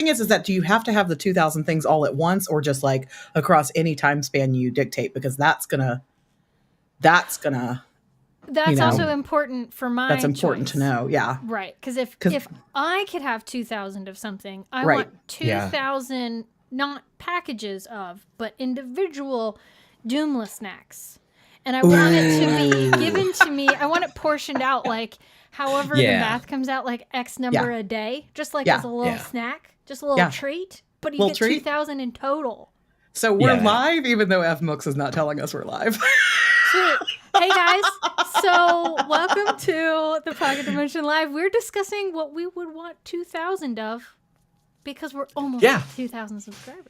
thing is that do you have to have the 2,000 things all at once, or just like across any time span you dictate? Because that's gonna. That's also important for my That's important choice. to know, yeah. Right, because if I could have 2,000 of something, I want 2,000 not packages of, but individual Doomless snacks. And I want it to be given to me. I want it portioned out like however the math comes out, like X number a day, just like as a little snack, just a little treat. But you get 2,000 in total. So we're live, even though FMooks is not telling us we're live. Sweet. Hey guys, so welcome to the Pocket Dimension Live. We're discussing what we would want 2,000 of because we're almost at 2,000 subscribers.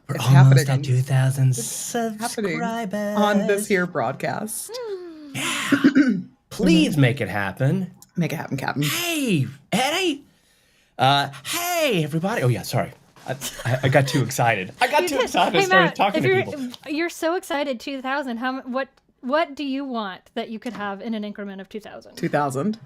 We're almost at 2,000 subscribers on this here broadcast. Yeah. Please make it happen. Make it happen, Captain. Hey, Eddie. Hey, everybody. Oh, yeah, sorry. I got too excited. I started talking to people. You're so excited, 2,000. What do you want that you could have in an increment of 2,000? 2,000.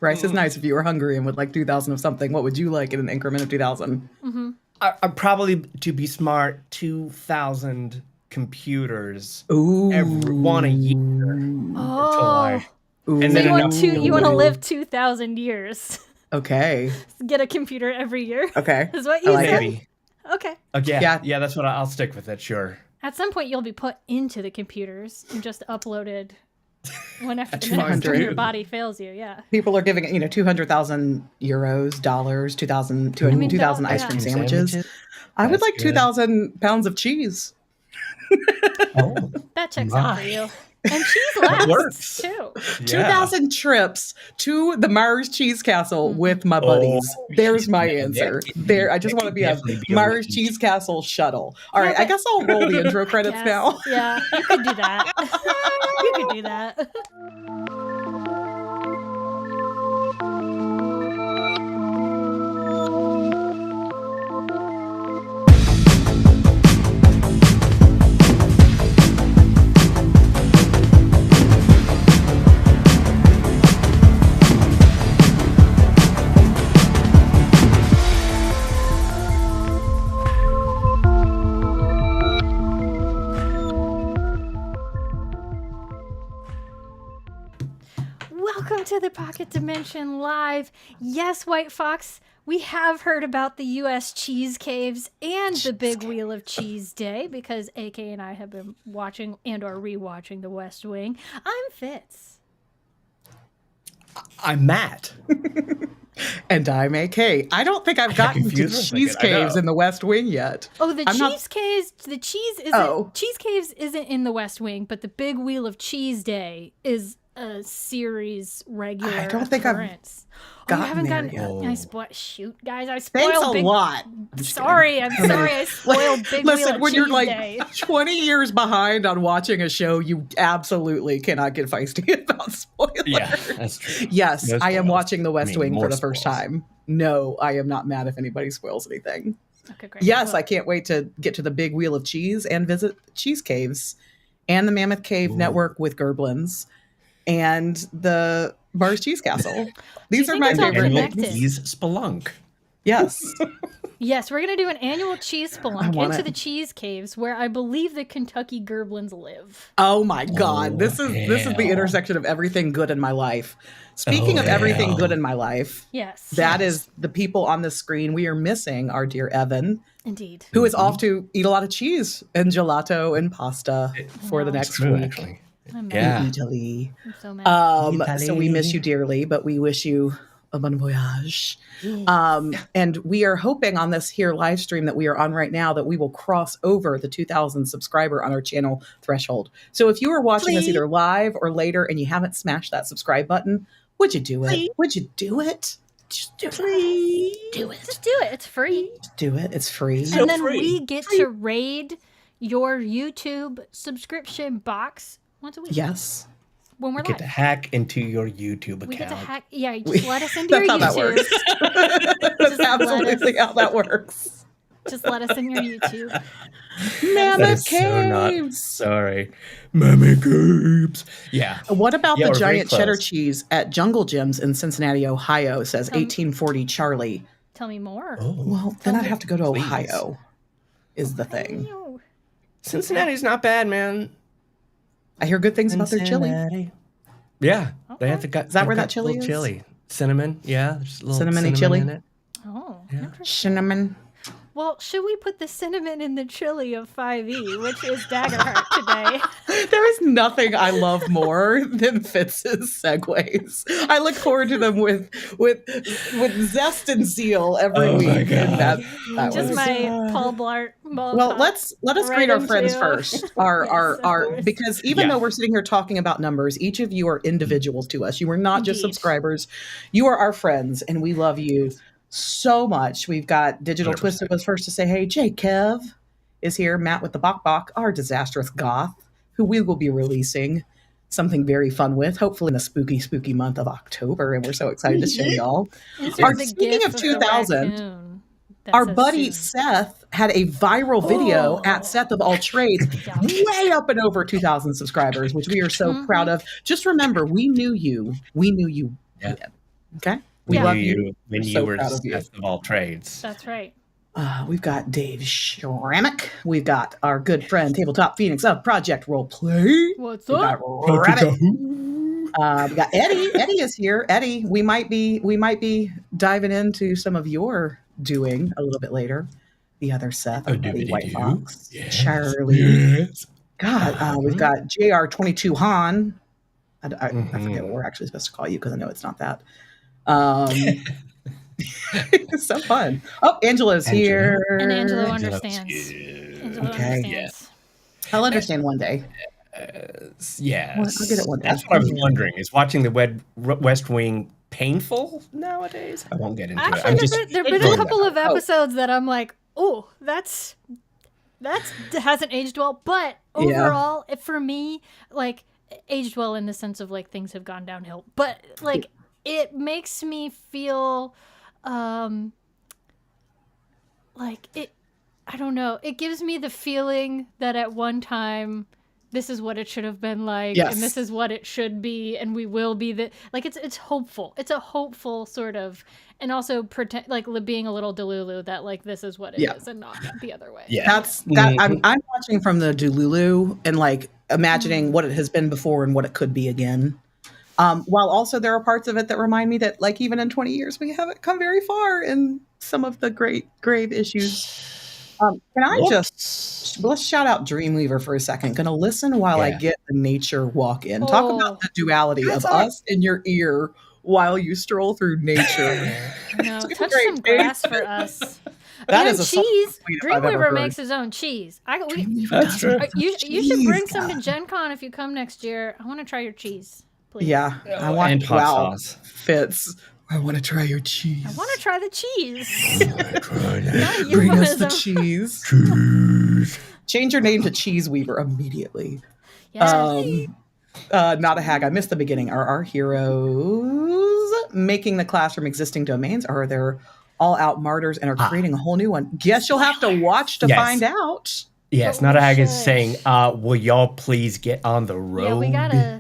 Rice is nice. If you were hungry and would like 2,000 of something, what would you like in an increment of 2,000? Mm-hmm. I'd probably, to be smart, 2,000 computers. Ooh. One a year. Oh. And so you want to live 2,000 years. Okay. Get a computer every year. Okay. Is what you said? Maybe. Okay. Yeah, that's what I'll stick with it, sure. At some point, you'll be put into the computers and just uploaded one after the next when your body fails you, People are giving it, 200,000 euros, dollars, 2,000 ice cream sandwiches. I would like 2,000 pounds of cheese. That checks out for you. And cheese lasts, too. 2,000 trips to the Mars Cheese Castle with my buddies. There's my answer. I just want to be a Mars Cheese Castle shuttle. All right, I guess I'll roll the intro credits now. Yeah, you could do that. You could do that. Welcome to the Pocket Dimension Live. Yes, White Fox, we have heard about the U.S. cheese caves and the Big Wheel of Cheese Day because AK and I have been watching and or rewatching The West Wing. I'm Fitz. I'm Matt. And I'm AK. I don't think I've gotten to cheese caves in the West Wing yet. Oh, cheese caves. The cheese isn't. Cheese caves isn't in the West Wing, but the Big Wheel of Cheese Day is a series regular. I don't think occurrence. I've gotten there yet. Shoot, guys! I spoiled. Thanks a lot. I'm sorry. I spoiled Big Wheel of Cheese Day. Listen, when you're like 20 years behind on watching a show, you absolutely cannot get feisty about spoilers. Yeah, that's true. Yes, I am watching The West Wing for the first time. No, I am not mad if anybody spoils anything. Okay, great. Yes, I can't wait to get to the Big Wheel of Cheese and visit cheese caves and the Mammoth Cave Network with Gerblins. And the Mars Cheese Castle. These are my favorite things. Cheese Spelunk. Yes. Yes, we're going to do an annual cheese spelunk into the cheese caves where I believe the Kentucky Gerblins live. Oh my God. This is the intersection of everything good in my life. Speaking of everything good in my life. Yes. That is the people on the screen. We are missing our dear Evan. Indeed. Who is off to eat a lot of cheese and gelato and pasta for the next week. Actually. I'm mad. Italy. I'm so mad. So we miss you dearly, but we wish you a bon voyage. And we are hoping on this here live stream that we are on right now that we will cross over the 2,000 subscriber on our channel threshold. So if you are watching us either live or later and you haven't smashed that subscribe button, would you do it? Would you do it? Just do it. Do it. Just do it. It's free. Just do it. It's free. And then we get to raid your YouTube subscription box once a week. Yes. When we're get to hack into your YouTube account. We get to hack. Yeah, just let us into your YouTube. That's absolutely how that works. Just let us in your YouTube. Mammoth caves. Sorry. Mammoth caves. Yeah. What about the giant cheddar cheese at Jungle Gyms in Cincinnati, Ohio, says 1840 Charlie. tell me more. Oh, well, then I'd have to go to Ohio, is the thing. Cincinnati's not bad, man. I hear good things about their chili. Yeah, Okay. they have to. Is that where that chili is? Chili, cinnamon. Yeah, there's a little Cinnamon-y cinnamon chili? in it. Oh, Yeah. interesting. Cinnamon. Well, should we put the cinnamon in the chili of 5e, which is Daggerheart today? There is nothing I love more than Fitz's segues. I look forward to them with zest and zeal every week. My God. And that Just was, my Paul Blart. well, let us right greet our friends into- first. Yes, of Our course. because even Yeah. though we're sitting here talking about numbers, each of you are individuals to us. You are not just Indeed. subscribers. You are our friends, and we love you so much. We've got Digital 100%. Twisted was first to say, hey, Jay Kev is here. Matt with the Bok Bok, our disastrous goth, who we will be releasing something very fun with, hopefully in the spooky month of October. And we're so excited to show y'all. Insert Our- the speaking gif of the 2000, raccoon that Our says buddy soon. Seth had a viral video Oh. at Seth of All Trades, Yeah. way up and over 2,000 subscribers, which we are so proud of. Just remember, we knew you. We knew you. Yeah. then, okay? We Yeah. love Knew you. when We're you so were proud of you. Seth of all trades. That's right. We've got Dave Schrammick. We've got our good friend Tabletop Phoenix of Project Roleplay. What's We've got up? Rabbit. We got Eddie. Eddie is here. Eddie, we might be diving into some of your doing a little bit later. The other Seth, our buddy White Fox, Yes. Charlie. Yes. God, we've got JR22 Han. I forget Mhm. what we're actually supposed to call you because I know it's not that. It's so fun. Oh, Angela's Angela. here. And Angelo Angela's understands. here. Angelo Okay. understands. I'll understand one day. Yes. Well, I'll get it one day. That's what I was wondering. Is watching the West Wing painful nowadays? I won't get into it. Actually, I'm just there've been a throwing couple that of episodes that I'm like, oh, that's hasn't aged well. But Yeah. overall, for me, like aged well in the sense of like things have gone downhill. But like it makes me feel, like it. I don't know. It gives me the feeling that at one time, this is what it should have been like, Yes. and this is what it should be, and we will be the like. It's hopeful. It's a hopeful sort of, and also pretend like being a little delulu that like this is what it is, and not the other way. Yeah. That's that. I'm watching from the Delulu and like imagining what it has been before and what it could be again. While also there are parts of it that remind me that like even in 20 years we haven't come very far in some of the grave issues. Can I let's shout out Dreamweaver for a second. Gonna listen while I get the nature walk in. Talk about the duality of us in your ear while you stroll through nature. No, touch great, some grass for us. That And is a cheese. sweet if I've ever Dreamweaver heard. makes his own cheese. That's true. You should bring some to Gen Con if you come next year. I want to try your cheese, please. Yeah, I want and hot sauce. Fitz. I want to try your cheese. I want to try the cheese. Bring Bring us the euphemism. cheese. Change your name to Cheese Weaver immediately. Yes. Not a hag. I missed the beginning. Are our heroes making the class from existing domains, or are they all out martyrs and are creating a whole new one? Guess you'll have to watch to Yes. find out. Yes, But not a we hag is should. saying, will y'all please get on the road? Yeah, we gotta.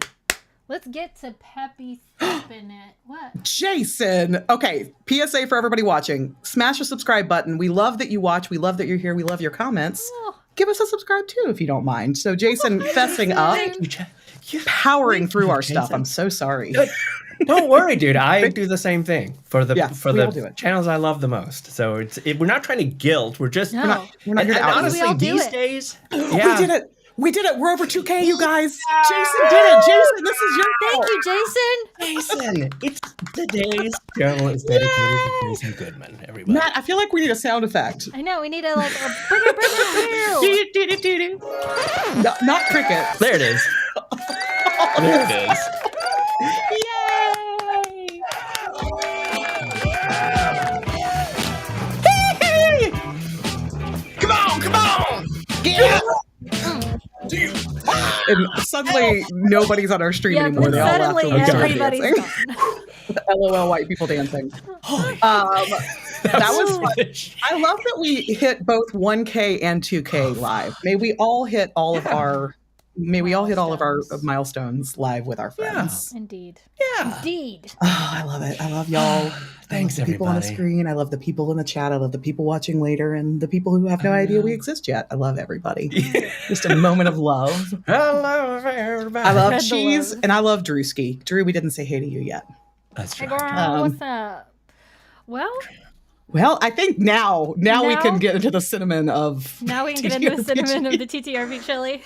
Let's get to Peppy in it. What? Jason. Okay, PSA for everybody watching. Smash the subscribe button. We love that you watch. We love that you're here. We love your comments. Oh, Give us a subscribe too if you don't mind. So Jason fessing up, Yeah. powering through our Jason. stuff. I'm so sorry. Don't worry, dude. I do the same thing for the Yeah, we all do the it. channels I love the most. So we're not trying to guilt. We're just No. We're not here to and out you. honestly We all do these it. days. We Yeah, did it. We did it. We're over 2K, you guys. Jason did it. Jason, this is your thank fault. you, Jason. Jason. It's today's channel is dedicated to Jason Goodman. Everybody. Matt, I feel like we need a sound effect. I know we need a like a bring it. No, not cricket. There it is. There it is. Yay! Come on! Yeah. And suddenly nobody's on our stream Yeah, anymore. but They all left. suddenly and we started everybody's dancing. gone. LOL white people dancing. That was fun. I love that we hit both 1K and 2K live. May we all hit all of our milestones live with our friends. Indeed. Yeah. Indeed. Oh, I love it. I love y'all. Thanks, the people on the everybody. screen. I love the people in the chat. I love the people watching later and the people who have no idea we exist yet. I love everybody. Just a moment of love. Hello, everybody. I love Spread the cheese love. and I love Drewski. Drew, we didn't say hey to you yet. That's Hey, right. girl, what's up? Well, I think now we Now? can get into the cinnamon of. Now we can get into the cinnamon of the TTRP chili.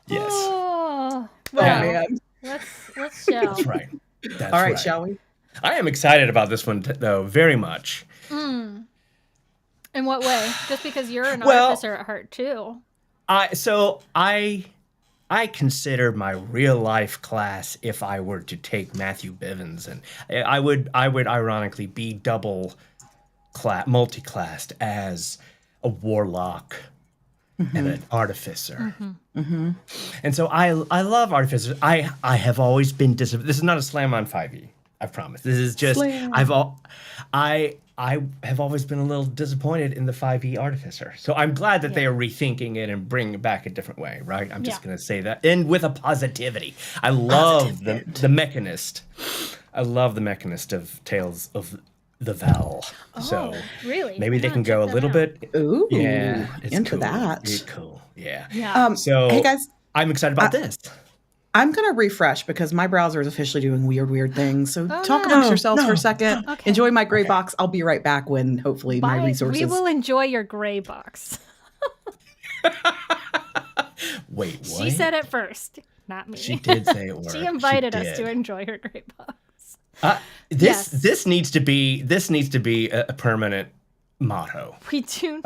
Yes. Oh, Yeah, well, man. let's show. That's right. That's All right, shall we? I am excited about this one, though, very much. In what way? Just because you're an Well- artificer at heart too. I consider my real life class if I were to take Matthew Bivens, and I would ironically be multi-classed as a warlock and an artificer. And so I love artificers. I have always been this is not a slam on 5e. I promise. This is just Slam. I have always been a little disappointed in the 5e artificer. So I'm glad that they are rethinking it and bringing it back a different way, right? I'm just going to say that. And with a positivity. I love the mechanist. I love the mechanist of Tales of the Val. So really? maybe they I'm can gonna go a check little that bit. Ooh, Yeah, it's into cool. that. It's cool. Yeah. Yeah. So hey guys, I'm excited about this. I'm going to refresh because my browser is officially doing weird things. So talk no. amongst yourselves for a second. Okay. Enjoy my gray box. I'll be right back when hopefully my Bye. resources. We will enjoy your gray box. Wait, what? She said it first, not me. She did say it. She invited us did. to enjoy her gray box. This Yes. this needs to be a permanent motto. We do.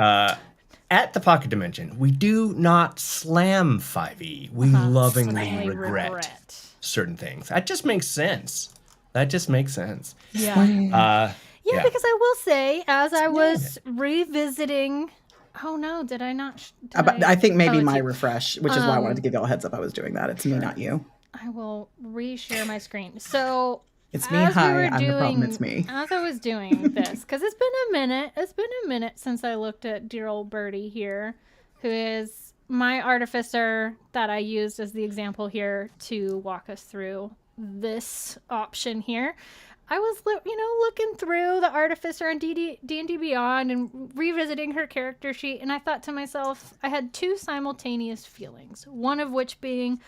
At the Pocket Dimension, we do not slam 5e. We lovingly Slightly regret certain things. That just makes sense. Yeah. Yeah. Because I will say, as I was revisiting. Oh no, did I not? I think maybe it's my you. refresh, which is why I wanted to give y'all a heads up I was doing that. It's me, not you. I will reshare my screen. So It's me. as we Hi, were I'm the problem. It's me. As I was doing this, because it's been a minute. It's been a minute since I looked at dear old Birdie here, who is my artificer that I used as the example here to walk us through this option here. I was, looking through the artificer and D&D Beyond and revisiting her character sheet, and I thought to myself, I had two simultaneous feelings. One of which being,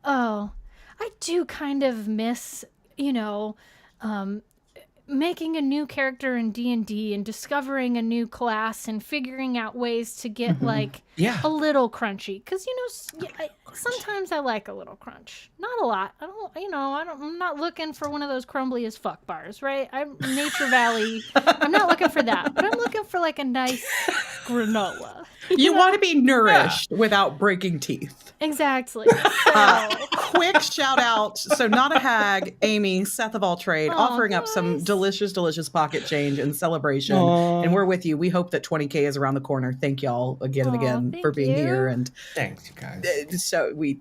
oh, I do kind of miss, making a new character in D&D and discovering a new class and figuring out ways to get a little crunchy. Because sometimes I like a little crunch, not a lot. I'm not looking for one of those crumbly as fuck bars, right? I'm Nature Valley. I'm not looking for that, but I'm looking for like a nice granola. You want to be nourished without breaking teeth. Exactly. So, Quick shout out. So, Not a Hag, Amy, Seth of All Trade, offering up some delicious pocket change in celebration. And we're with you. We hope that 20K is around the corner. Thank y'all again and again for being here. And Thanks, you guys. so we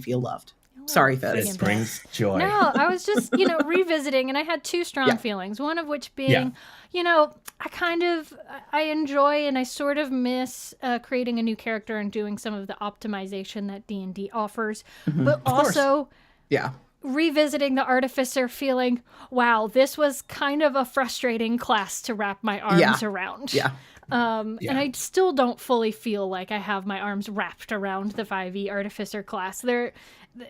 feel loved. Sorry, Fez. This brings joy. No, I was just, revisiting, and I had two strong feelings. One of which being, I enjoy and I sort of miss creating a new character and doing some of the optimization that D&D offers. But also, revisiting the Artificer feeling, wow, this was kind of a frustrating class to wrap my arms around. And I still don't fully feel like I have my arms wrapped around the 5e Artificer class.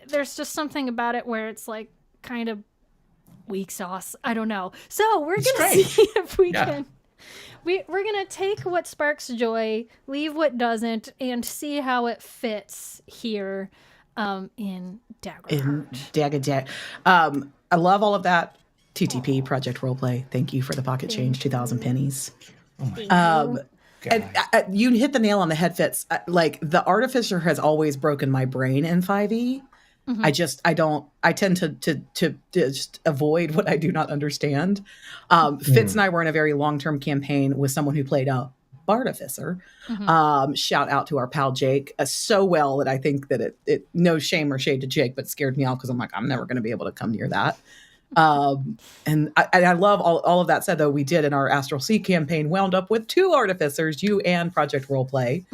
There's just something about it where it's like kind of weak sauce. I don't know. So we're going to see if we can. We're going to take what sparks joy, leave what doesn't, and see how it fits here in Daggerheart. I love all of that. TTP, Project Roleplay. Thank you for the pocket change, 2,000 pennies. And you hit the nail on the head, Fitz. Like, the Artificer has always broken my brain in 5e. I tend to just avoid what I do not understand. Fitz and I were in a very long-term campaign with someone who played a Artificer. Shout out to our pal Jake, so well that I think that it no shame or shade to Jake, but scared me off because I'm like, I'm never going to be able to come near that. And I love all of that said, though. We did in our Astral Sea campaign wound up with two Artificers, you and Project Roleplay.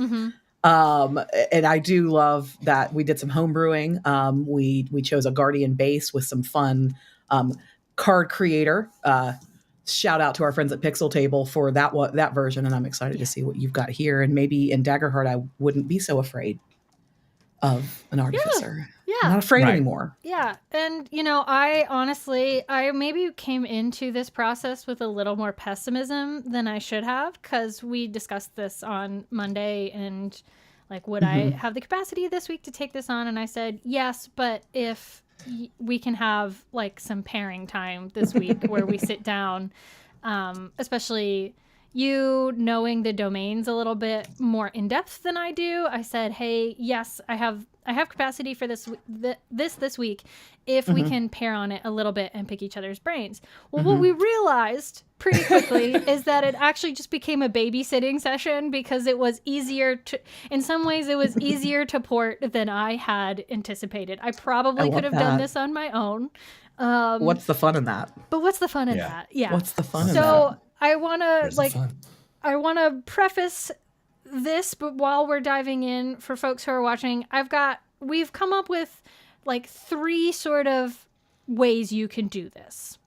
And I do love that we did some homebrewing. We chose a Guardian base with some fun card creator. Shout out to our friends at Pixel Table for that version, and I'm excited to see what you've got here. And maybe in Daggerheart, I wouldn't be so afraid of an artificer. Yeah. I'm not afraid anymore. Yeah. And, I maybe came into this process with a little more pessimism than I should have, because we discussed this on Monday and would I have the capacity this week to take this on? And I said, yes, but if we can have some pairing time this week where we sit down, especially you knowing the domains a little bit more in depth than I do. I said, hey, yes, I have capacity for this week if we can pair on it a little bit and pick each other's brains. Well, what we realized pretty quickly is that it actually just became a babysitting session, because it was easier in some ways it was easier to port than I had anticipated. I probably could have done this on my own. What's the fun in that? But what's the fun in that? Yeah. What's the fun in that? So I want to preface this, but while we're diving in, for folks who are watching, we've come up with 3 sort of ways you can do this.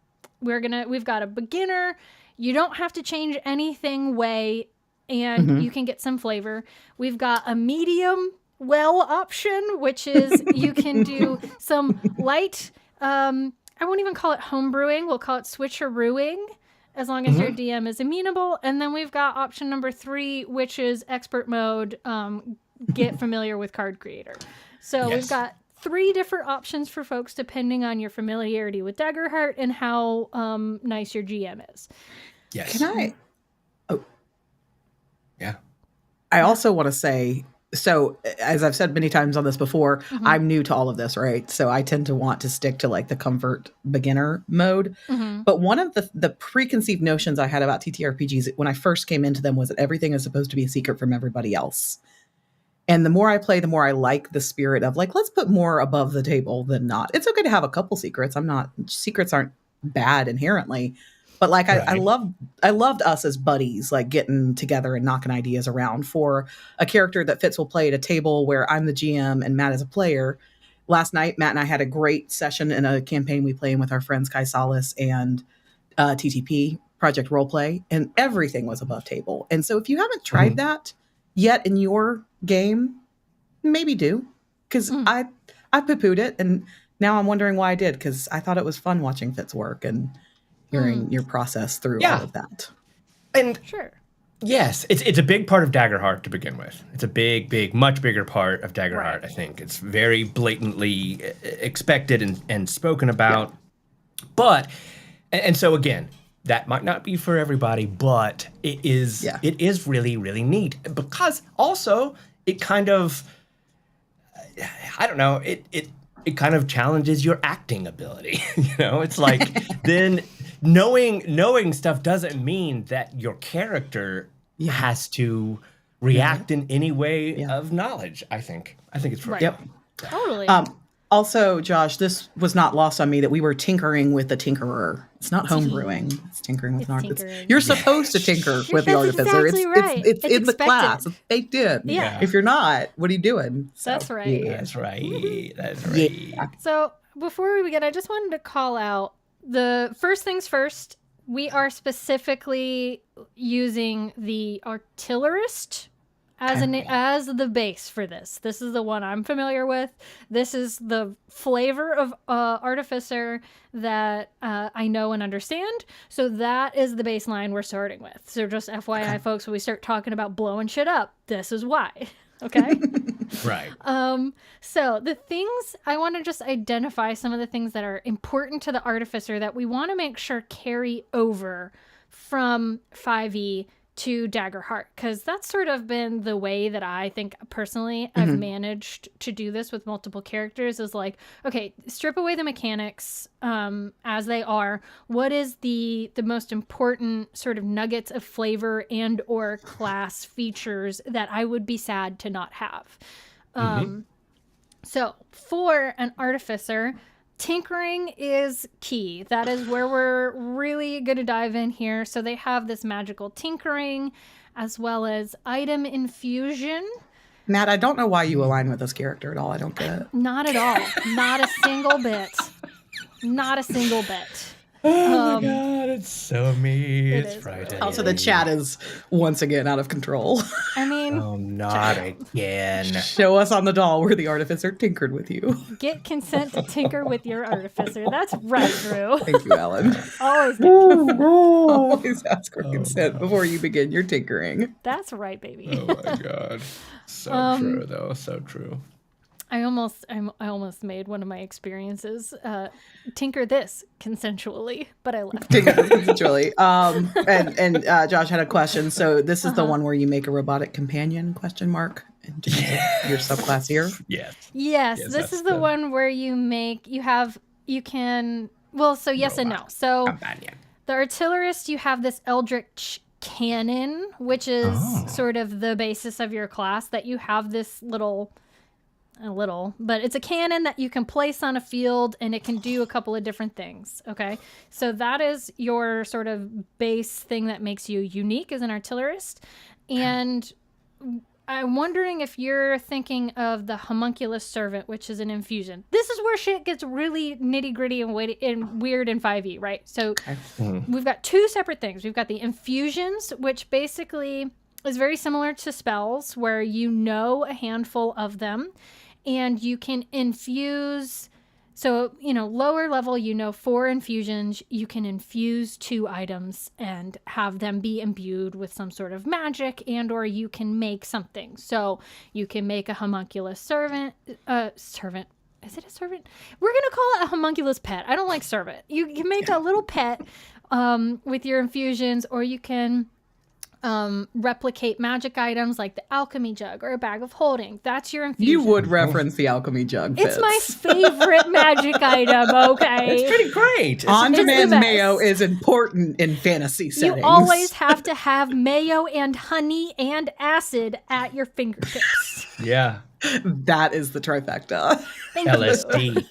We've got a beginner, you don't have to change anything way, and you can get some flavor. We've got a medium well option, which is you can do some light, I won't even call it homebrewing, we'll call it switcherooing, as long as your DM is amenable. And then we've got option number 3, which is expert mode, get familiar with card creator. So we've got 3 different options for folks depending on your familiarity with Daggerheart and how nice your GM is. Yes. Can I? Oh. Yeah. I also want to say, so as I've said many times on this before, I'm new to all of this, right? So I tend to want to stick to the comfort beginner mode. But one of the preconceived notions I had about TTRPGs when I first came into them was that everything is supposed to be a secret from everybody else. And the more I play, the more I like the spirit of let's put more above the table than not. It's okay to have a couple secrets. Secrets aren't bad inherently. But I loved us as buddies, getting together and knocking ideas around for a character that Fitz will play at a table where I'm the GM and Matt is a player. Last night, Matt and I had a great session in a campaign we play with our friends Kai Salas and TTP, Project Roleplay, and everything was above table. And so if you haven't tried that yet in your game, maybe do. Because I poo-pooed it, and now I'm wondering why I did, because I thought it was fun watching Fitz work and hearing your process through all of that. And sure. Yes, it's a big part of Daggerheart to begin with. It's a big, much bigger part of Daggerheart, Right. I think. It's very blatantly expected and spoken about. Yeah. But, and so again, that might not be for everybody, but it is really, really neat. Because also, it kind of, I don't know, it kind of challenges your acting ability. It's then knowing stuff doesn't mean that your character has to react in any way of knowledge. I think it's right. Yep. Totally. Also, Josh, this was not lost on me that we were tinkering with the tinkerer. It's not homebrewing. It's tinkering with an artificer. You're supposed to tinker with the artificer. Exactly right. It's in the expected. class. It's baked in. Yeah. If you're not, what are you doing? That's right. Yeah. That's right. That's right. Yeah. So before we begin, I just wanted to call out the first things first. We are specifically using the artillerist as the base for this. This is the one I'm familiar with. This is the flavor of artificer that I know and understand. So that is the baseline we're starting with. So just FYI, folks, when we start talking about blowing shit up, this is why. Okay? Right. So the things, I want to just identify some of the things that are important to the artificer that we want to make sure carry over from 5e to Daggerheart, because that's sort of been the way that I think personally I've managed to do this with multiple characters is okay, strip away the mechanics as they are. What is the most important sort of nuggets of flavor and or class features that I would be sad to not have? So for an artificer, tinkering is key. That is where we're really going to dive in here. So they have this magical tinkering as well as item infusion. Matt, I don't know why you align with this character at all. I don't get it. Not at all. Not a single bit. Not a single bit. Oh my god, it's so me. It's Friday. Also, the chat is once again out of control. I mean, oh, not again. Show us on the doll where the artificer tinkered with you. Get consent to tinker with your artificer. That's right, Drew. Thank you, Ellen. Always, Always ask for consent before you begin your tinkering. that's right, baby. Oh my god. So true, though. So true. I almost made one of my experiences tinker this consensually, but I left. Tinker this consensually. And Josh had a question. So this is the one where you make a robotic companion? Question mark. And your subclass here. Yes. This is the one where you can. Well, so yes and no. So companion. The artillerist, you have this eldritch cannon, which is sort of the basis of your class. That you have this but it's a cannon that you can place on a field and it can do a couple of different things. Okay. So that is your sort of base thing that makes you unique as an artillerist. And I'm wondering if you're thinking of the homunculus servant, which is an infusion. This is where shit gets really nitty gritty and weird in 5e, right? So we've got two separate things. We've got the infusions, which basically is very similar to spells where you know a handful of them. And you can infuse, so, lower level, 4 infusions, you can infuse 2 items and have them be imbued with some sort of magic, and or you can make something. So you can make a homunculus servant. Is it a servant? We're going to call it a homunculus pet. I don't like servant. You can make a little pet with your infusions, or you can replicate magic items like the alchemy jug or a bag of holding. That's your infusion. You would reference the alchemy jug. It's my favorite magic item, okay? It's pretty great. On-demand mayo is important in fantasy settings. You always have to have mayo and honey and acid at your fingertips. Yeah. That is the trifecta. LSD.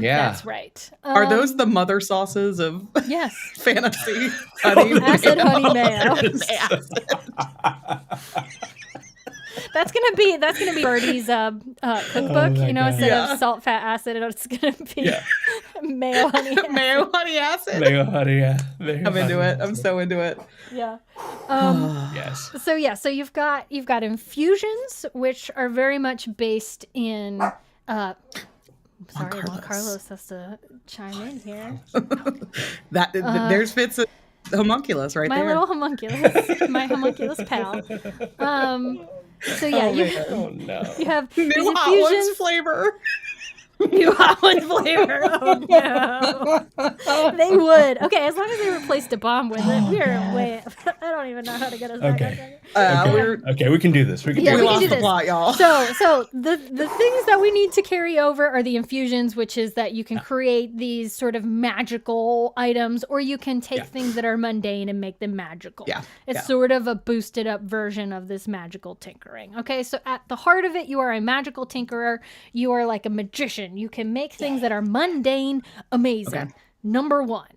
Yeah. That's right. Are those the mother sauces of fantasy? Acid, honey, mayo. That's gonna be Birdie's cookbook. Instead of salt, fat, acid, it's gonna be mayo, honey, acid. Mayo, honey, acid. Mayo, honey, I'm into it. I'm so into it. Yeah. Yes. So you've got infusions, which are very much based in. Sorry, Juan Carlos has to chime in here. There's Fitz homunculus right there. My little homunculus, my homunculus pal. So yeah, you have new these Hot infusions. Ones flavor. New Hot Ones flavor. Oh no, they would. Okay, as long as they replaced a bomb with it, we're way. I don't even know how to get us back on track. Okay, we can do this. We can do the plot, y'all. So the things that we need to carry over are the infusions, which is that you can create these sort of magical items, or you can take things that are mundane and make them magical. Yeah. It's sort of a boosted up version of this magical tinkering. Okay, so at the heart of it, you are a magical tinkerer. You are like a magician. You can make things that are mundane amazing. Okay. Number 1.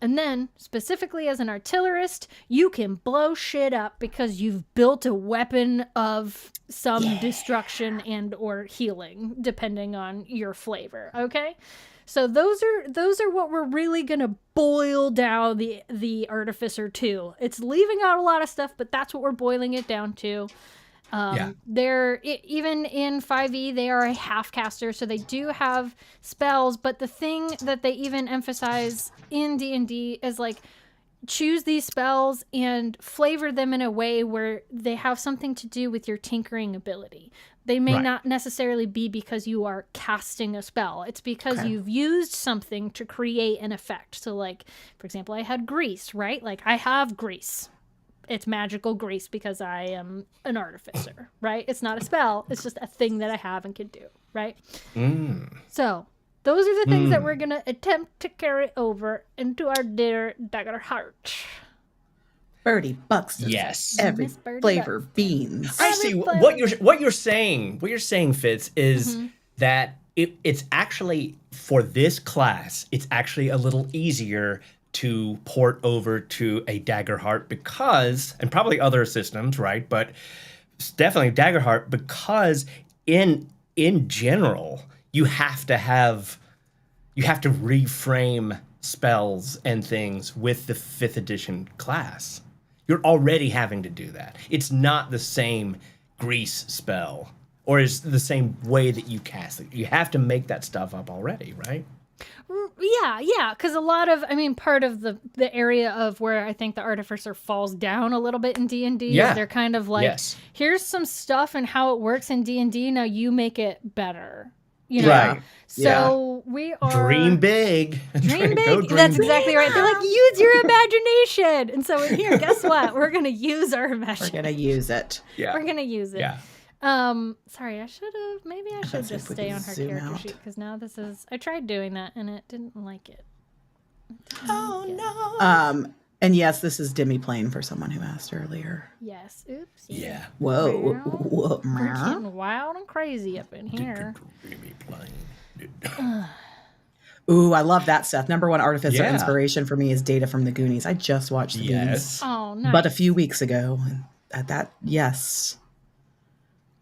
And then, specifically as an artillerist, you can blow shit up because you've built a weapon of some destruction and or healing, depending on your flavor. Okay? So those are what we're really gonna boil down the Artificer to. It's leaving out a lot of stuff, but that's what we're boiling it down to. They're even in 5e, they are a half caster, so they do have spells, but the thing that they even emphasize in D&D is like choose these spells and flavor them in a way where they have something to do with your tinkering ability. They may not necessarily be because you are casting a spell. It's because you've used something to create an effect. So like, for example, I had grease, right? Like I have grease. It's magical grease because I am an artificer, right? It's not a spell. It's just a thing that I have and can do, right? So those are the things that we're going to attempt to carry over into our dear Daggerheart. Birdie Bucks. Yes. Every flavor beans. I see what you're saying. What you're saying, Fitz, is that it's actually, for this class, it's actually a little easier to port over to a Daggerheart because, and probably other systems, right? But definitely Daggerheart, because in general, you have to reframe spells and things with the 5th edition class. You're already having to do that. It's not the same grease spell, or is the same way that you cast it. You have to make that stuff up already, right? Yeah, because part of the area of where I think the Artificer falls down a little bit in D&D is they're kind of like, here's some stuff and how it works in D&D, now you make it better. You know? Right. So we are... Dream big. Dream big. That's exactly right. They're like, use your imagination. And so in here, guess what? We're going to use our imagination. We're going to use it. Yeah. We're going to use it. Yeah. Sorry, I should just stay on her character sheet, because now I tried doing that and it didn't like it. No. And yes, this is demi-plane for someone who asked earlier. Yes. Oops. Yeah. Whoa. We're getting wild and crazy up in here. Ooh, I love that, Seth. Number one Artificer inspiration for me is Data from the Goonies. I just watched the Goonies. Oh, nice. But a few weeks ago. At that, yes.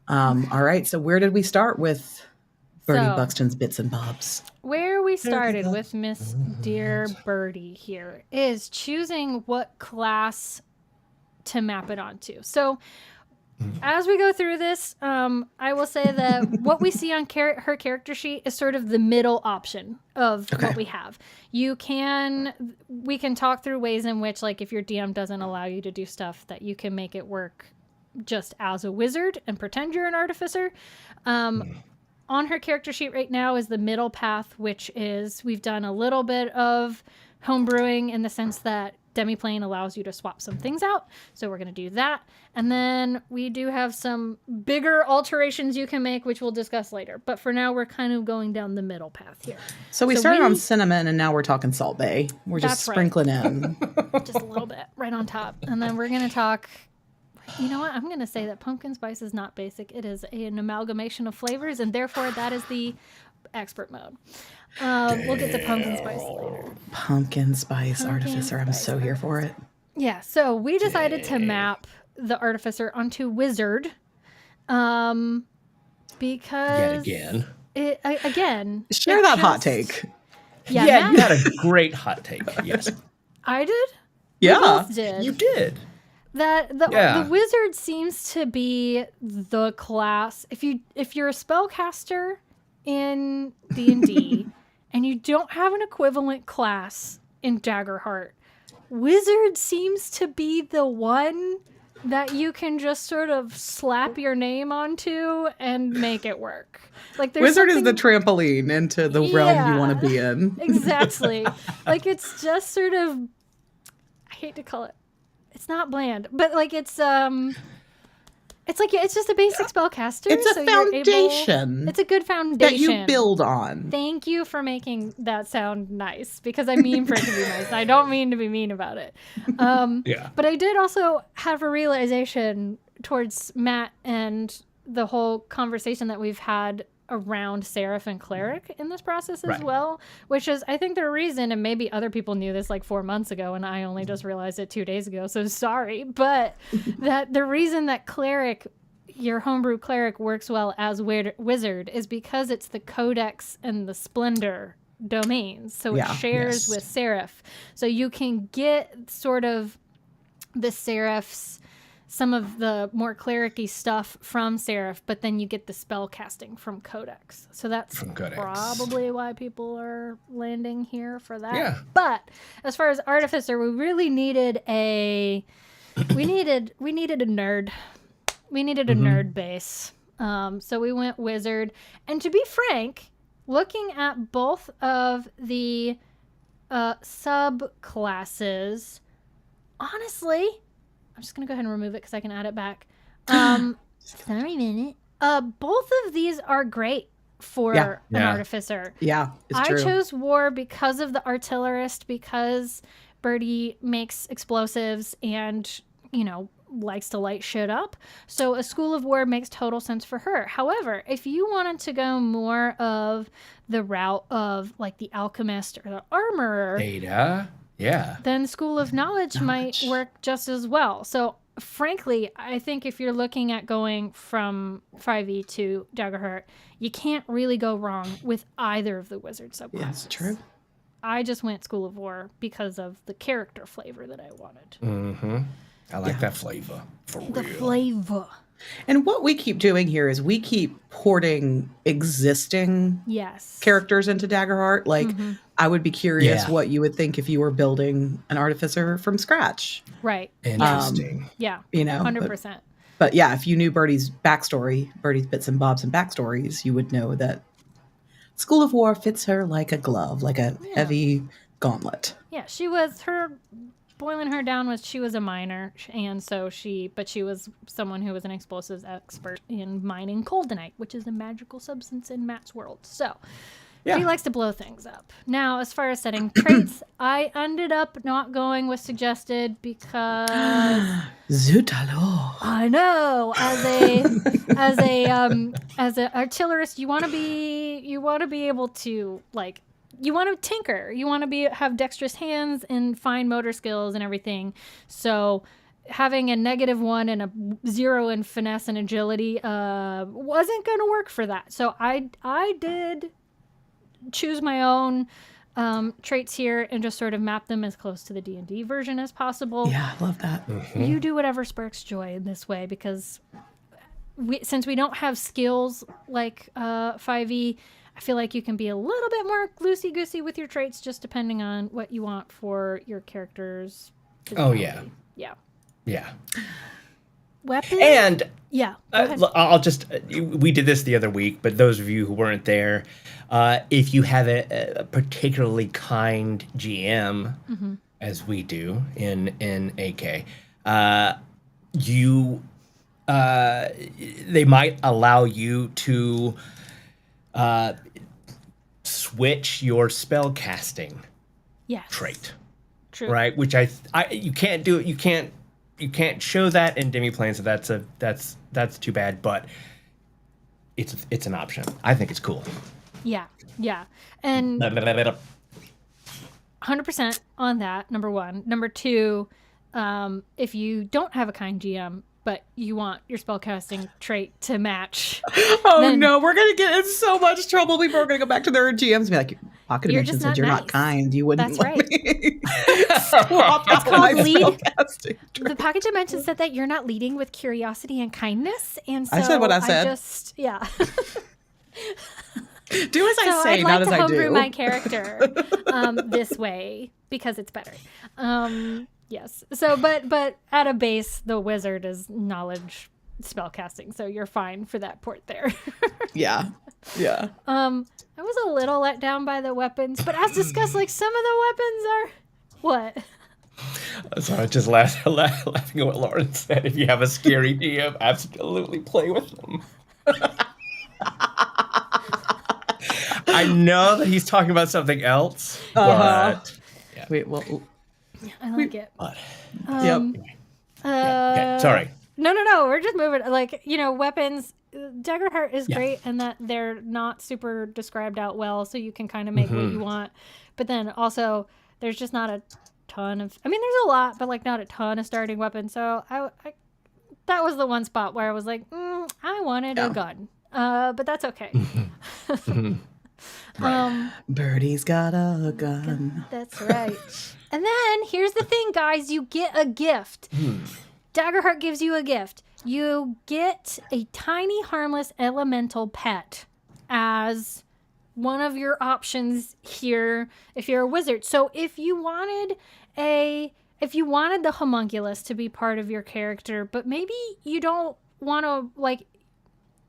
All right, so where did we start with Birdie Buxton's Bits and Bobs? Where we started with Miss Dear Birdie here is choosing what class to map it onto. So as we go through this, I will say that what we see on her character sheet is sort of the middle option of what we have. We can talk through ways in which, like, if your DM doesn't allow you to do stuff, that you can make it work just as a wizard and pretend you're an artificer. On her character sheet right now is the middle path, which is we've done a little bit of homebrewing in the sense that Demiplane allows you to swap some things out. So we're going to do that. And then we do have some bigger alterations you can make, which we'll discuss later. But for now, we're kind of going down the middle path here. So we started on cinnamon and now we're talking Salt Bay. We're just sprinkling in. Just a little bit right on top. And then we're going to talk... You know what? I'm going to say that pumpkin spice is not basic. It is an amalgamation of flavors, and therefore that is the expert mode. We'll get to pumpkin spice later. Pumpkin spice Artificer. I'm so here for it. Yeah, so we decided to map the Artificer onto Wizard because... Yet again. Share that hot take. Yeah, you had a great hot take. Yes. I did? Yeah. We both did. You did. The wizard seems to be the class. If you're a spellcaster in D&D and you don't have an equivalent class in Daggerheart, wizard seems to be the one that you can just sort of slap your name onto and make it work. Like wizard is the trampoline into the realm you want to be in. Exactly. Like it's just sort of, I hate to call it. It's not bland, but like it's just a basic spellcaster. It's a foundation. It's a good foundation that you build on. Thank you for making that sound nice, because I mean for it to be nice. I don't mean to be mean about it. But I did also have a realization towards Matt and the whole conversation that we've had around Seraph and Cleric in this process as well, which is, I think, the reason, and maybe other people knew this like 4 months ago and I only just realized it 2 days ago, so sorry, but that the reason that Cleric, your homebrew Cleric, works well as Wizard is because it's the Codex and the Splendor domains, so it shares with Seraph, so you can get sort of the Seraph's, some of the more cleric-y stuff from Seraph, but then you get the spell casting from Codex. So that's probably why people are landing here for that. Yeah. But as far as Artificer, we really needed a nerd. We needed a nerd base. So we went Wizard. And to be frank, looking at both of the subclasses, honestly, I'm just going to go ahead and remove it because I can add it back. Sorry, minute. Both of these are great for an Artificer. Yeah, it's true. I chose War because of the Artillerist, because Birdie makes explosives and, likes to light shit up. So a School of War makes total sense for her. However, if you wanted to go more of the route of like the Alchemist or the Armorer... Data. Yeah. Then School of Knowledge might work just as well. So frankly, I think if you're looking at going from 5e to Daggerheart, you can't really go wrong with either of the wizard subclasses. Yeah, that's true. I just went School of War because of the character flavor that I wanted. Mm-hmm. I like that flavor. For real. The flavor. And what we keep doing here is we keep porting existing characters into Daggerheart. Like, I would be curious what you would think if you were building an artificer from scratch. Right. Interesting. Yeah. 100%. But yeah, if you knew Birdie's backstory, Birdie's bits and bobs and backstories, you would know that School of War fits her like a glove, like a heavy gauntlet. Yeah, boiling her down was she was a miner, and so she was someone who was an explosives expert in mining coldonite, which is a magical substance in Matt's world. So she likes to blow things up. Now, as far as setting traits, I ended up not going with suggested because Zutalo. I know, as an artillerist, you want to be able to like. You want to tinker. You want to have dexterous hands and fine motor skills and everything. So having a -1 and a 0 in finesse and agility wasn't going to work for that. So I did choose my own traits here and just sort of map them as close to the D&D version as possible. Yeah, I love that. Mm-hmm. You do whatever sparks joy in this way because since we don't have skills like 5e, I feel like you can be a little bit more loosey-goosey with your traits just depending on what you want for your character's physicality. Yeah. Weapons? And I'll just, we did this the other week, but those of you who weren't there, if you have a particularly kind GM, as we do in AK, they might allow you to switch your spell casting trait. True. Right, which you can't do it. You can't show that in Demiplane, so that's too bad. But it's an option. I think it's cool. Yeah, and 100% on that. Number one. Number two, if you don't have a kind GM, but you want your spellcasting trait to match. No, we're going to get in so much trouble. People are going to go back to their GMs and be like, Pocket Dimension said you're not kind. You wouldn't let me swap out my spellcasting trait. The Pocket Dimension said that you're not leading with curiosity and kindness. And so I said what I said. Do as I say, not as I do. I'd like to homebrew my character this way because it's better. Yes. So, but at a base, the wizard is knowledge spellcasting, so you're fine for that port there. Yeah. I was a little let down by the weapons, but as discussed, like some of the weapons are what? So I just laughing at what Lauren said. If you have a scary DM, absolutely play with them. I know that he's talking about something else, but Wait, well. I like it. But, Sorry. No. We're just moving. Like, weapons. Daggerheart is great in that they're not super described out well, so you can kind of make what you want. But then also, there's just not a ton of. I mean, there's a lot, but like not a ton of starting weapons. So I that was the one spot where I was like, I wanted a gun. But that's okay. Birdie's got a gun. That's right. And then here's the thing, guys. You get a gift. Daggerheart gives you a gift. You get a tiny, harmless elemental pet as one of your options here if you're a wizard. So if you wanted the homunculus to be part of your character, but maybe you don't want to, like,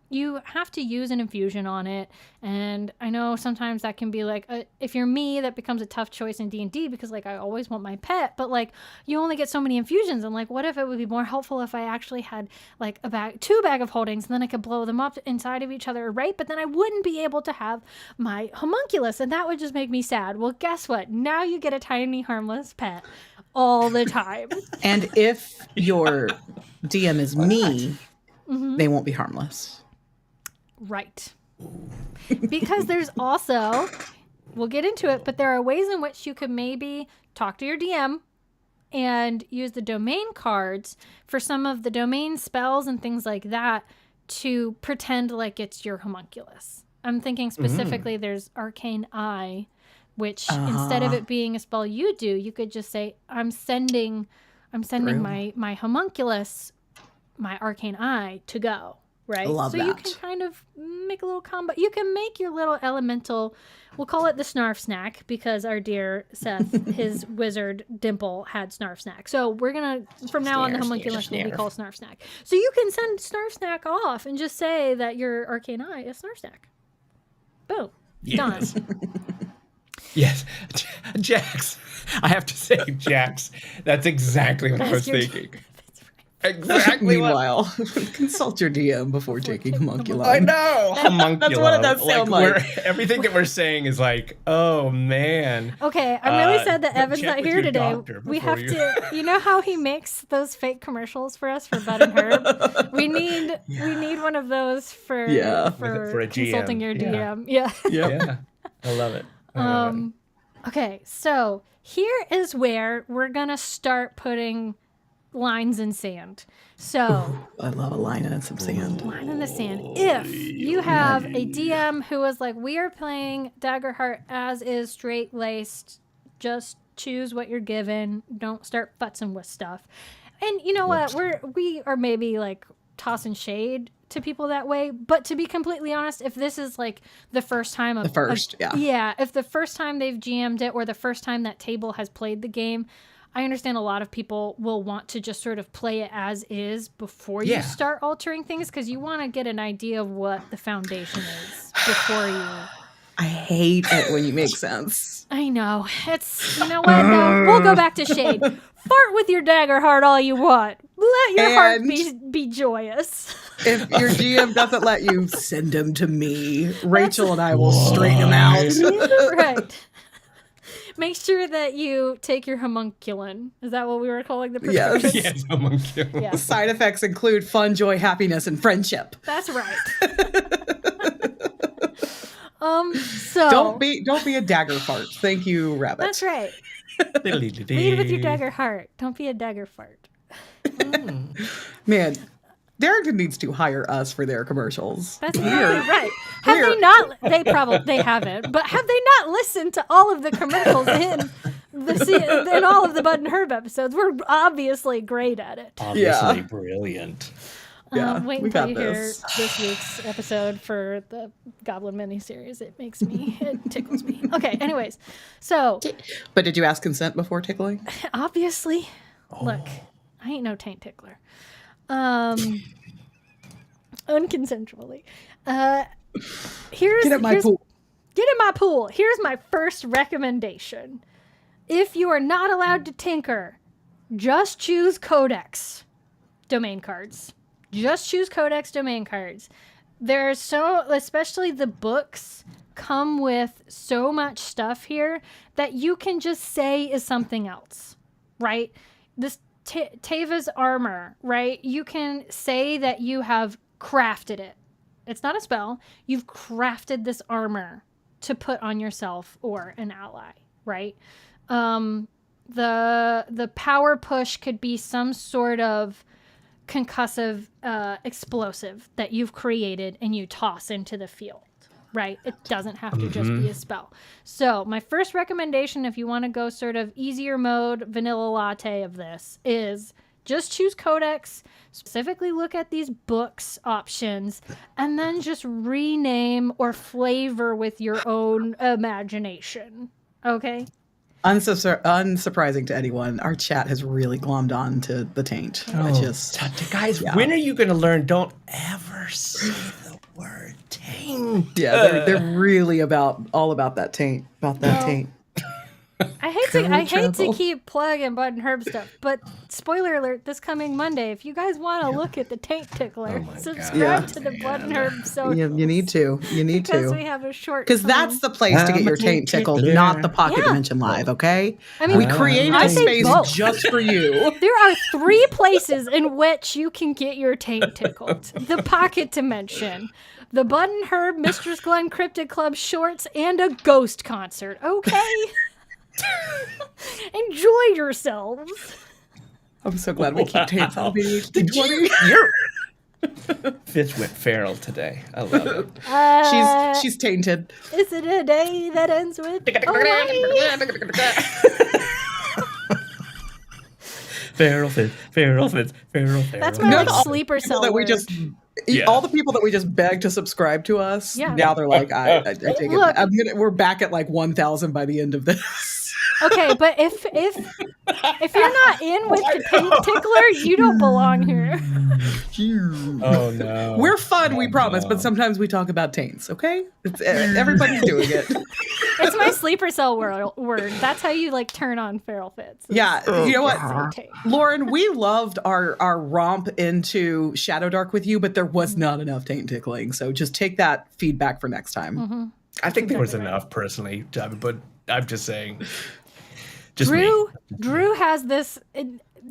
you have to use an infusion on it, and I know sometimes that can be like if you're me, that becomes a tough choice in D&D because like I always want my pet, but like you only get so many infusions, and like what if it would be more helpful if I actually had like two bag of holdings, and then I could blow them up inside of each other, right? But then I wouldn't be able to have my homunculus, and that would just make me sad. Well, guess what? Now you get a tiny harmless pet all the time. And if your DM is me, they won't be harmless. Right. Because there's also, we'll get into it, but there are ways in which you could maybe talk to your DM and use the domain cards for some of the domain spells and things like that to pretend like it's your homunculus. I'm thinking specifically there's Arcane Eye, which instead of it being a spell you do, you could just say, I'm sending my homunculus, my Arcane Eye, to go. Right? Love so that. You can kind of make a little combo. You can make your little elemental, we'll call it the Snarf Snack, because our dear Seth, his wizard Dimple, had Snarf Snack. So we're going to, from now on, the homunculus will be called Snarf Snack. So you can send Snarf Snack off and just say that your Arcane Eye is Snarf Snack. Boom. Done. Yes. Jax. I have to say, Jax, that's exactly what I was thinking. Exactly. Meanwhile, consult your DM before taking homunculus. I know. Homunculus. That's what it does sound like. Everything that we're saying is like, oh man. Okay, I'm really sad that Evan's not here today. We have to. You know how he makes those fake commercials for us for Bud and Herb? We need one of those for a GM. Consulting your DM. Yeah. Yeah. I love it. Okay, so here is where we're gonna start putting lines in sand. So I love a line in some sand. Line in the sand. If you have a DM who is like, we are playing Daggerheart as is, straight laced, just choose what you're given, don't start futzing with stuff. And you know what? We are maybe like tossing shade to people that way, but to be completely honest, if this is like the first time if the first time they've GM'd it or the first time that table has played the game, I understand a lot of people will want to just sort of play it as is before you start altering things, because you want to get an idea of what the foundation is before you. I hate it when you make sense. I know. It's, you know what, though? We'll go back to shade. Fart with your Daggerheart all you want. Let your heart be joyous. If your GM doesn't let you, send him to me. Rachel and I will straighten him out. Right. Make sure that you take your homunculin. Is that what we were calling the prescription? Yes, homunculin. Yeah. Side effects include fun, joy, happiness, and friendship. That's right. So don't be a dagger fart. Thank you, Rabbit. That's right. Lead with your Daggerheart. Don't be a dagger fart. Man, Darrington needs to hire us for their commercials. That's right. Have they not? They haven't. But have they not listened to all of the commercials in all of the Bud and Herb episodes? We're obviously great at it. Obviously brilliant. Yeah, wait until you hear this week's episode for the Goblin miniseries. It tickles me. Okay, anyways. So. But did you ask consent before tickling? Obviously. Look, I ain't no taint tickler. Unconsensually. Get in my pool. Here's my first recommendation. If you are not allowed to tinker, just choose Codex domain cards. Just choose Codex domain cards. There's especially the books come with so much stuff here that you can just say is something else, right? This Teva's armor, right? You can say that you have crafted it. It's not a spell. You've crafted this armor to put on yourself or an ally, right? The power push could be some sort of concussive explosive that you've created and you toss into the field, right? It doesn't have to just be a spell. So my first recommendation, if you want to go sort of easier mode, vanilla latte of this, is just choose Codex, specifically look at these books options, and then just rename or flavor with your own imagination. Okay? Unsurprising to anyone, our chat has really glommed on to the taint. Guys, when are you going to learn? Don't ever say the word taint. Yeah, they're really all about that taint. Taint. I hate to keep plugging Bud and Herb stuff, but spoiler alert: this coming Monday, if you guys want to look at the Taint Tickler, subscribe to the Bud and Herb socials. You need to. Because we have a short. Because that's the place to get your taint tickled, not the Pocket Dimension Live. Okay. I mean, we created a space just for you. There are 3 places in which you can get your taint tickled: the Pocket Dimension, the Bud and Herb Mistress Glenn Cryptid Club shorts, and a ghost concert. Okay. Enjoy yourselves. I'm so glad we keep taints on page 20. Fitz went feral today. I love it. She's tainted. Is it a day that ends with Feral Fitz, feral Fitz, feral. That's my sleeper cell that we word. just all the people that we just begged to subscribe to us. Yeah. Now they're like, I take it. Look. We're back at like 1,000 by the end of this. Okay, but if you're not in with the taint tickler, you don't belong here. Oh no. We're fun, we promise, but sometimes we talk about taints, okay? Everybody's doing it. It's my sleeper cell word. That's how you like turn on feral Fitz. Yeah, you know what? Taint. Lauren, we loved our romp into Shadow Dark with you, but there was not enough taint tickling. So just take that feedback for next time. Mm-hmm. I think there was enough personally, but I'm just saying. Drew has this.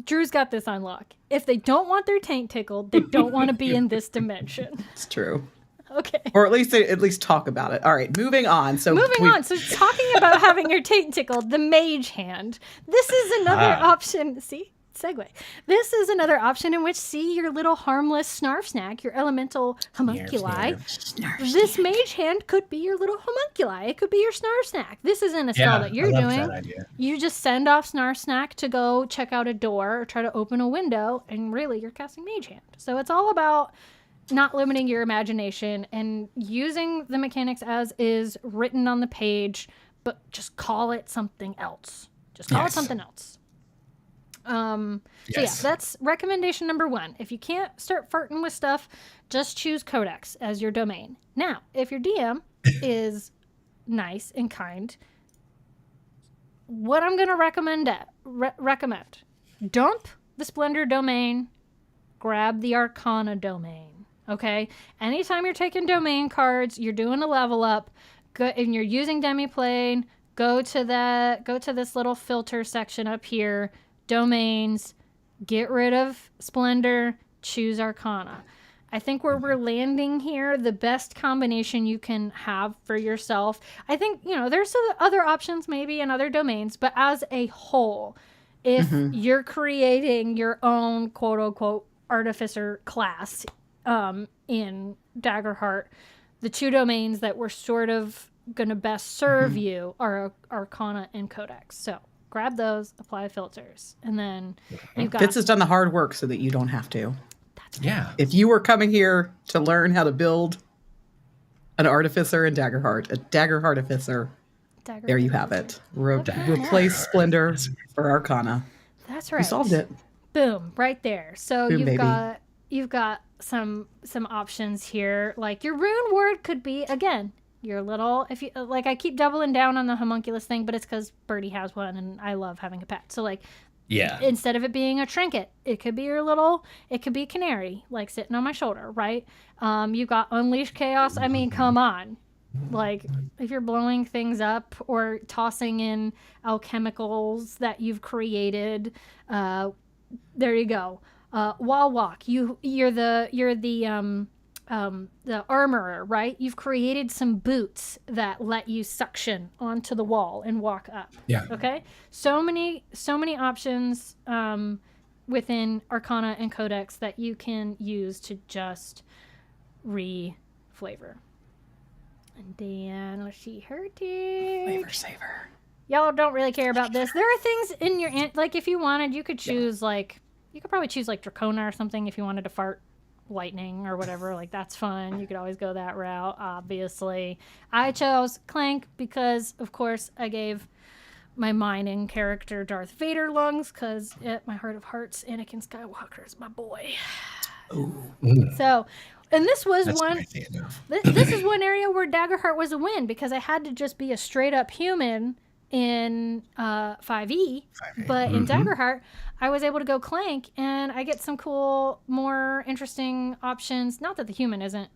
Drew's got this on lock. If they don't want their taint tickled, they don't want to be in this dimension. It's true. Okay. Or at least talk about it. All right, moving on. So talking about having your taint tickled, the mage hand. This is another option. See? Segue. This is another option in which your little harmless snarf snack, your elemental homunculi. This mage hand could be your little homunculi. It could be your snarf snack. This isn't a spell that you're doing. You just send off snarf snack to go check out a door or try to open a window, and really you're casting mage hand. So it's all about not limiting your imagination and using the mechanics as is written on the page, but just call it something else. Just call it something else. So that's recommendation number 1. If you can't start farting with stuff, just choose Codex as your domain. Now, if your DM is nice and kind, what I'm going to recommend, dump the Splendor domain, grab the Arcana domain, okay? Anytime you're taking domain cards, you're doing a level up, and you're using Demiplane, go to this little filter section up here, domains, get rid of Splendor, choose Arcana. I think where we're landing here, the best combination you can have for yourself, I think, there's other options maybe in other domains, but as a whole, if you're creating your own quote-unquote artificer class in Daggerheart, the 2 domains that were sort of going to best serve you are Arcana and Codex. So grab those, apply filters, and then you've got... Fitz has done the hard work so that you don't have to. That's right. If you were coming here to learn how to build an artificer in Daggerheart, a Daggerheartificer, there you have it. Replace Splendor for Arcana. That's right. You solved it. Boom, right there. So Boom, you've got some options here. Like your rune word could be, again, your little, if you like, I keep doubling down on the homunculus thing, but it's because Birdie has one and I love having a pet. So like, instead of it being a trinket, it could be it could be canary, like sitting on my shoulder, right? You've got unleash chaos. I mean, come on. Like if you're blowing things up or tossing in alchemicals that you've created, there you go. Wall walk. You're the armorer, right? You've created some boots that let you suction onto the wall and walk up. Yeah. Okay. So many options within Arcana and Codex that you can use to just re-flavor. And then let's see, Flavor saver. Y'all don't really care about this. There are things in your like if you wanted, you could choose you could probably choose like Dracona or something if you wanted to fart lightning or whatever. Like that's fun. You could always go that route. Obviously, I chose Clank because, of course, I gave my mining character Darth Vader lungs because at my heart of hearts, Anakin Skywalker is my boy. So. And this was this is one area where Daggerheart was a win because I had to just be a straight up human in 5e, but in Daggerheart I was able to go Clank and I get some cool, more interesting options. Not that the human isn't.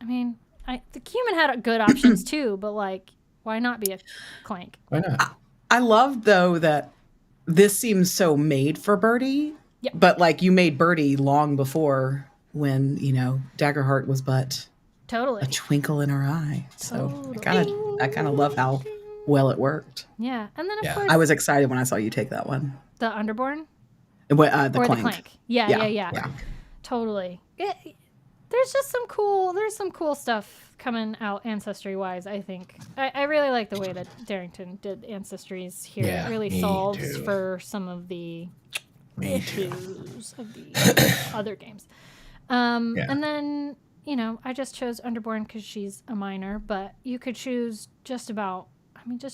I mean, the human had good options too, but like, why not be a Clank? Why not? I love though that this seems so made for Birdie, but like you made Birdie long before. When, Daggerheart was but a twinkle in her eye. So I kind of love how well it worked. Yeah. And then, of course... I was excited when I saw you take that one. The Underborn? The or clank. the clank. Yeah. Totally. There's some cool stuff coming out ancestry-wise, I think. I really like the way that Darrington did ancestries here. Yeah, it really me solves too. for some of the issues of the other games. And then, I just chose Underborn because she's a minor, but you could choose just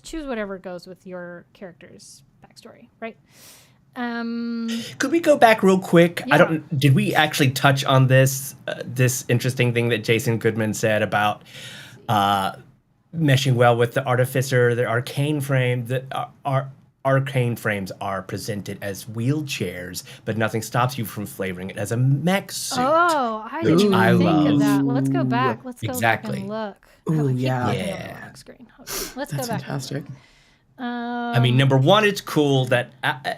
choose whatever goes with your character's backstory, right? Could we go back real quick? Yeah. Did we actually touch on this interesting thing that Jason Goodman said about meshing well with the Artificer, the arcane frame? Arcane frames are presented as wheelchairs, but nothing stops you from flavoring it as a mech suit. Oh, I didn't even think of that. Let's go back. Let's go back and look. Ooh, Yeah. Screen. Okay. Let's go back. Fantastic. I mean, number one, it's cool that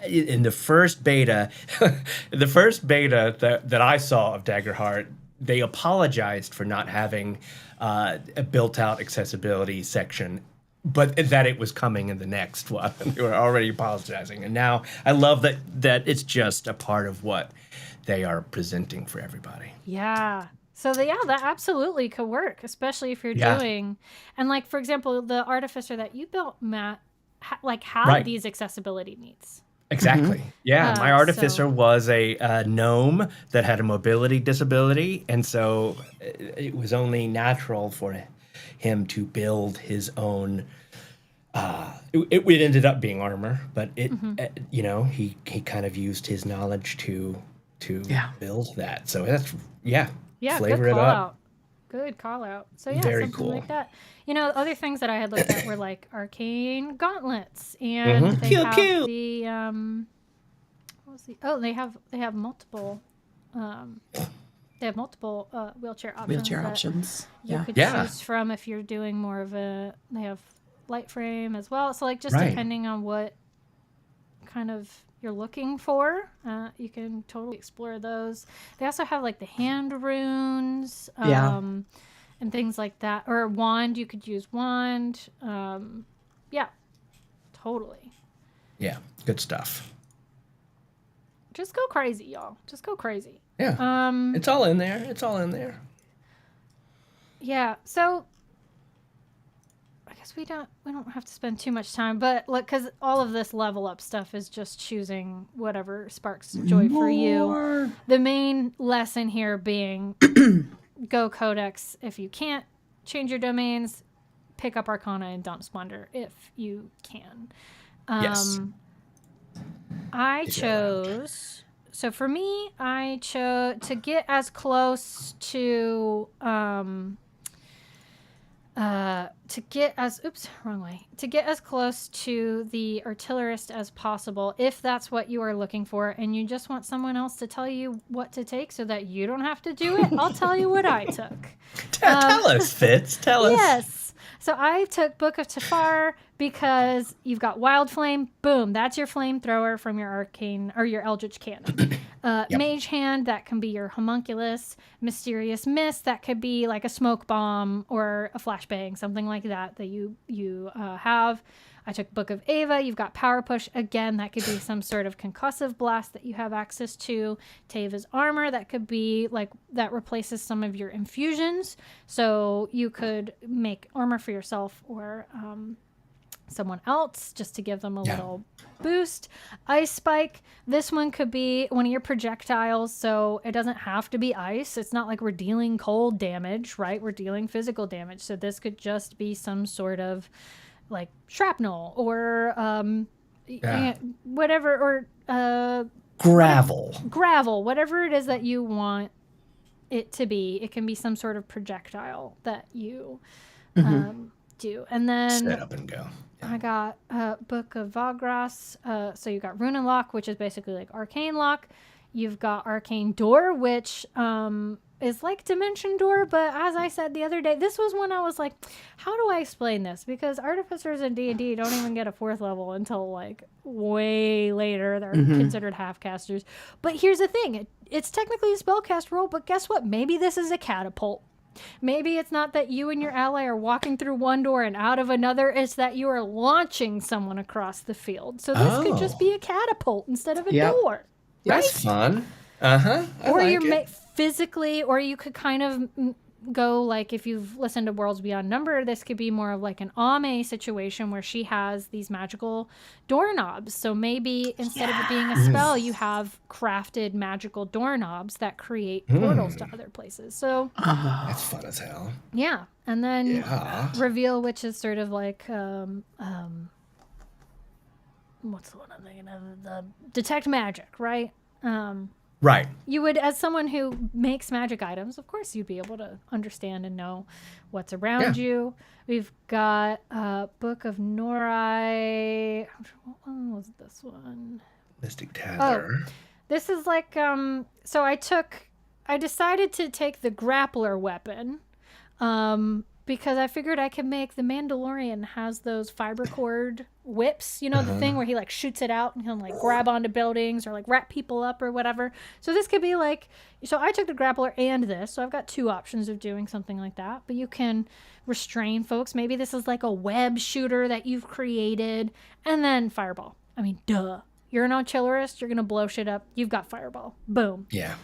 in the first beta, that I saw of Daggerheart, they apologized for not having a built-out accessibility section, but that it was coming in the next one. They were already apologizing, and now I love that it's just a part of what they are presenting for everybody. Yeah. So that absolutely could work, especially if you're doing, and like for example, the Artificer that you built, Matt, had these accessibility needs. Exactly. Yeah, my Artificer was a gnome that had a mobility disability, and so it was only natural for him to build his own. It ended up being armor, but he kind of used his knowledge to build that. So that's flavor good it call up. out. Good call out. So Very something cool. like that. Other things that I had looked at were like arcane gauntlets, and they Cute, have cute. the they have multiple wheelchair options. Wheelchair options. You could choose from if you're doing more of they have light frame as well. So like just depending on what kind of you're looking for, you can totally explore those. They also have like the hand runes, and things like that, or a wand. You could use wand. Totally. Yeah, good stuff. Just go crazy, y'all. Just go crazy. Yeah. It's all in there. Yeah. So I guess we don't have to spend too much time, but look, because all of this level up stuff is just choosing whatever sparks joy for you. The main lesson here being go Codex if you can't change your domains, pick up Arcana and Dump Splendor if you can. Yes. So for me, I chose to get as close to to get as close to the artillerist as possible, if that's what you are looking for, and you just want someone else to tell you what to take so that you don't have to do it. I'll tell you what I took. Tell us, Fitz. Tell us. Yes. So I took Book of Tafar because you've got Wild Flame. Boom. That's your flamethrower from your arcane or your Eldritch Cannon. Mage Hand, that can be your homunculus. Mysterious Mist, that could be like a smoke bomb or a flashbang, something like that you have. I took Book of Ava. You've got Power Push. Again, that could be some sort of concussive blast that you have access to. Teva's Armor, that could be like that replaces some of your infusions. So you could make armor for yourself or someone else just to give them a little boost. Ice Spike, this one could be one of your projectiles, so it doesn't have to be ice. It's not like we're dealing cold damage, right? We're dealing physical damage. So this could just be some sort of like shrapnel or whatever, or gravel, whatever it is that you want it to be. It can be some sort of projectile that you do. And then set up and go. I got Book of Vagras. So you got Rune and Lock, which is basically like Arcane Lock. You've got Arcane Door, which is like Dimension Door, but as I said the other day, this was when I was like, how do I explain this? Because artificers in D&D don't even get a 4th level until like way later. They're considered half-casters. But here's the thing. It's technically a spellcast roll, but guess what? Maybe this is a catapult. Maybe it's not that you and your ally are walking through one door and out of another. It's that you are launching someone across the field. So this could just be a catapult instead of a door. That's fun. Uh-huh. Or you're physically, or you could kind of go like, if you've listened to Worlds Beyond Number, this could be more of like an Ame situation where she has these magical doorknobs. So maybe instead of it being a spell, you have crafted magical doorknobs that create portals to other places. So that's fun as hell. Yeah. And then reveal, which is sort of like what's the one I'm thinking of? The detect magic, right? Right. You would, as someone who makes magic items, of course, you'd be able to understand and know what's around you. We've got Book of Norai. What one was this one? Mystic Tether. Oh, this is like, so I decided to take the grappler weapon, because I figured I could make the Mandalorian has those fiber cord whips, you know, the thing where he like shoots it out and he'll like grab onto buildings or like wrap people up or whatever. So this could be like, so I took the grappler and this, so I've got two options of doing something like that. But you can restrain folks. Maybe this is like a web shooter that you've created, and then fireball. I mean, duh. You're an artillerist, you're gonna blow shit up. You've got fireball. Boom. Yeah.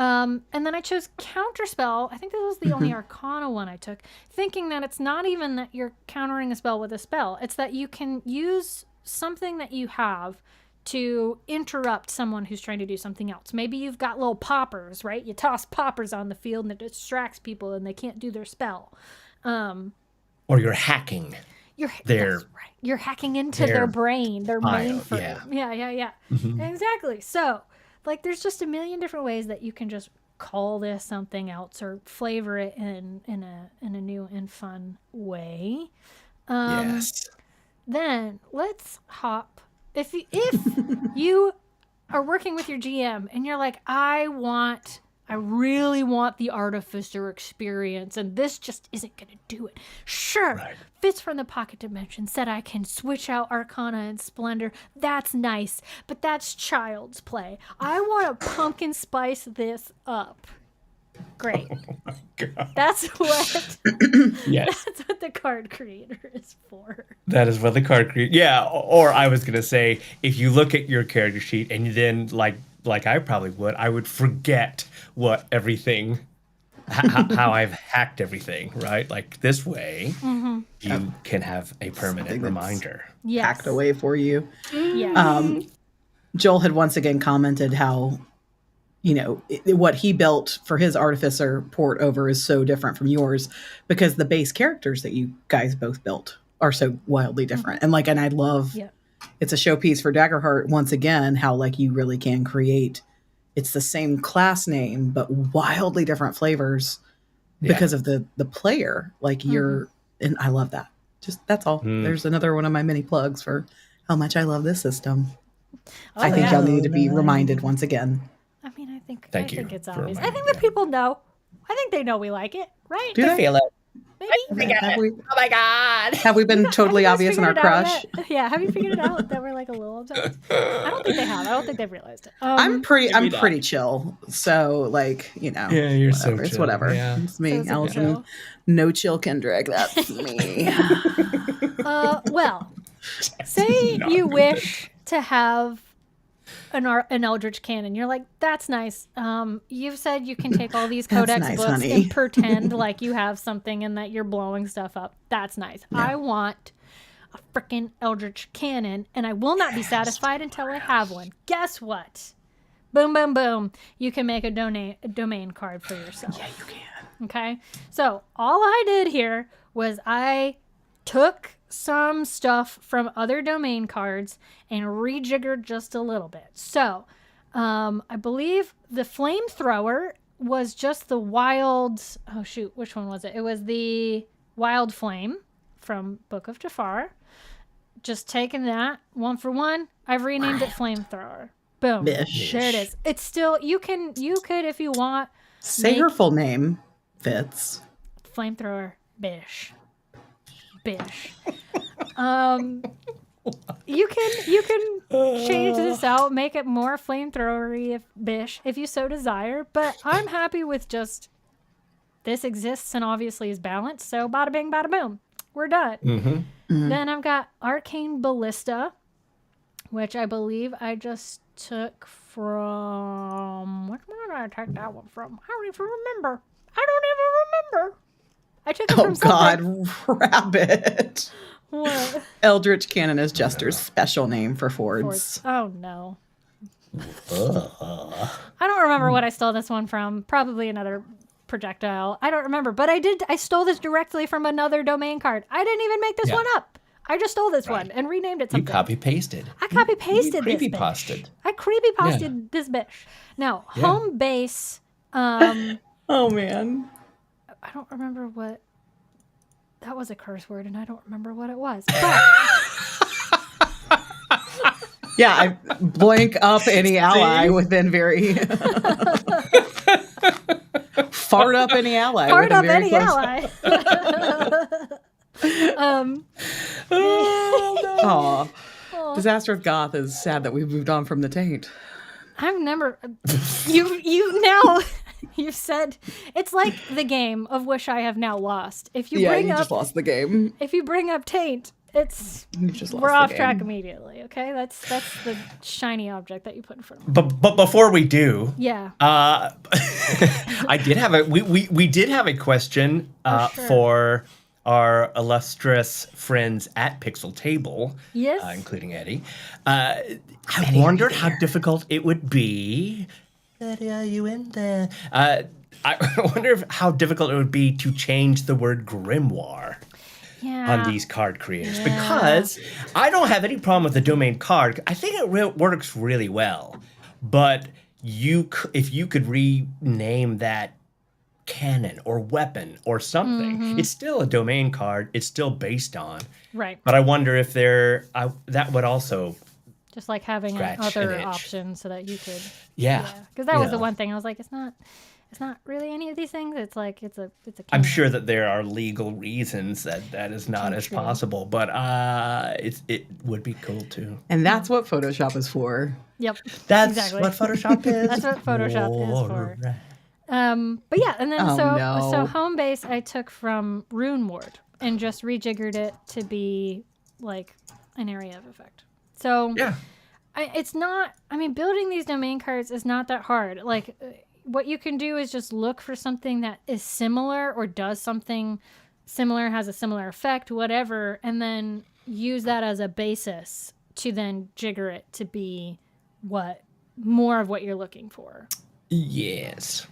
And then I chose Counterspell. I think this was the only Arcana one I took, thinking that it's not even that you're countering a spell with a spell. It's that you can use something that you have to interrupt someone who's trying to do something else. Maybe you've got little poppers, right? You toss poppers on the field and it distracts people and they can't do their spell. Or you're hacking. That's right. You're hacking into their brain, their mainframe. Yeah. Exactly. So, like, there's just a million different ways that you can just call this something else or flavor it in a new and fun way. Yes. Then let's hop. If you are working with your GM and you're like, I really want the Artificer experience, and this just isn't going to do it. Sure, Right. Fits from the Pocket Dimension said I can switch out Arcana and Splendor. That's nice, but that's child's play. I want to pumpkin spice this up. Great. Oh my God. That's what. Yes. That's what the card creator is for. That is what the card creator. Yeah. Or I was gonna say, if you look at your character sheet and then like I probably would, I would forget what everything, how I've hacked everything, right? Like this way, you can have a permanent reminder. Yes. Hacked away for you. Yeah. Joel had once again commented how, you know, what he built for his Artificer port over is so different from yours because the base characters that you guys both built are so wildly different. And I love, it's a showpiece for Daggerheart once again, how like you really can create, it's the same class name, but wildly different flavors because of the player. Like and I love that. Just, that's all. There's another one of my mini plugs for how much I love this system. I think y'all need to be reminded once again. I mean, I think it's obvious. reminding I think that people know. I think they know we like it, right? Do they feel it? Maybe. Oh my God. Have we been totally obvious in our crush? Yeah, have you figured it out that we're like a little obsessed? I don't think they have. I don't think they've realized it. I'm pretty chill. So you know, yeah, you're whatever. so chill. It's whatever. Yeah. It's me, So Allison. chill. No chill Kendrick. That's me. Well, say you wish to have an Eldritch Cannon. You're like, that's nice. You've said you can take all these codex nice, books honey. and pretend like you have something and that you're blowing stuff up. That's nice. Yeah. I want a freaking Eldritch Cannon, and I will not be satisfied until I have one. Guess what? Boom, boom, boom. You can make a domain card for yourself. Yeah, you can. Okay? So all I did here was I took some stuff from other domain cards and rejiggered just a little bit. So I believe the flamethrower was just the wild, oh shoot, which one was it? It was the wild flame from Book of Jafar. Just taking that one for one. I've renamed it flamethrower. Boom. Bish. There it is. It's still, you could if you want. Say her full name. Fits. Flamethrower Bish. You can change this out, make it more flamethrowery if you so desire, but I'm happy with just this exists and obviously is balanced, so bada bing bada boom, we're done. Then I've got Arcane Ballista, which I believe I just took from... Which one did I take that one from? I don't even remember. I took it from something. Rabbit. What? Eldritch Cannon is Jester's special name for Fords. Oh, no. I don't remember what I stole this one from. Probably another projectile. I don't remember. But I stole this directly from another domain card. I didn't even make this one up. I just stole this one and renamed it something. You copy-pasted. I copy-pasted this creepy-pasted. I creepy-pasted this bitch. Now, home base... oh, man. I don't remember what... That was a curse word, and I don't remember what it was. But... yeah, I blank up any ally within very... Fart up any ally. Fart up any ally. Aw. Disaster of Goth is sad that we've moved on from the taint. I've never... You now... You said it's like the game of Wish I Have Now Lost. If you bring you up, just lost the game. If you bring up taint, we're off track immediately. Okay, that's the shiny object that you put in front of me. But before we do, I did have we did have a question for our illustrious friends at Pixel Table, including Eddie. I wondered how difficult it would be. Eddie, are you in there? I wonder how difficult it would be to change the word grimoire on these card creators. Because I don't have any problem with the domain card. I think it works really well. But if you could rename that cannon or weapon or something, it's still a domain card. It's still based on. Right. But I wonder if that would also... Just like having other options so that you could... Yeah. Because that was the one thing. I was like, it's not really any of these things. It's like, it's a I'm sure that there are legal reasons that is not as possible, but it would be cool too. And that's what Photoshop is for. Yep. That's what Photoshop is. That's what Photoshop is for. But yeah, and then so home base I took from Rune Ward and just rejiggered it to be like an area of effect. So it's not, building these domain cards is not that hard. Like what you can do is just look for something that is similar or does something similar, has a similar effect, whatever, and then use that as a basis to then jigger it to be more of what you're looking for. Yes.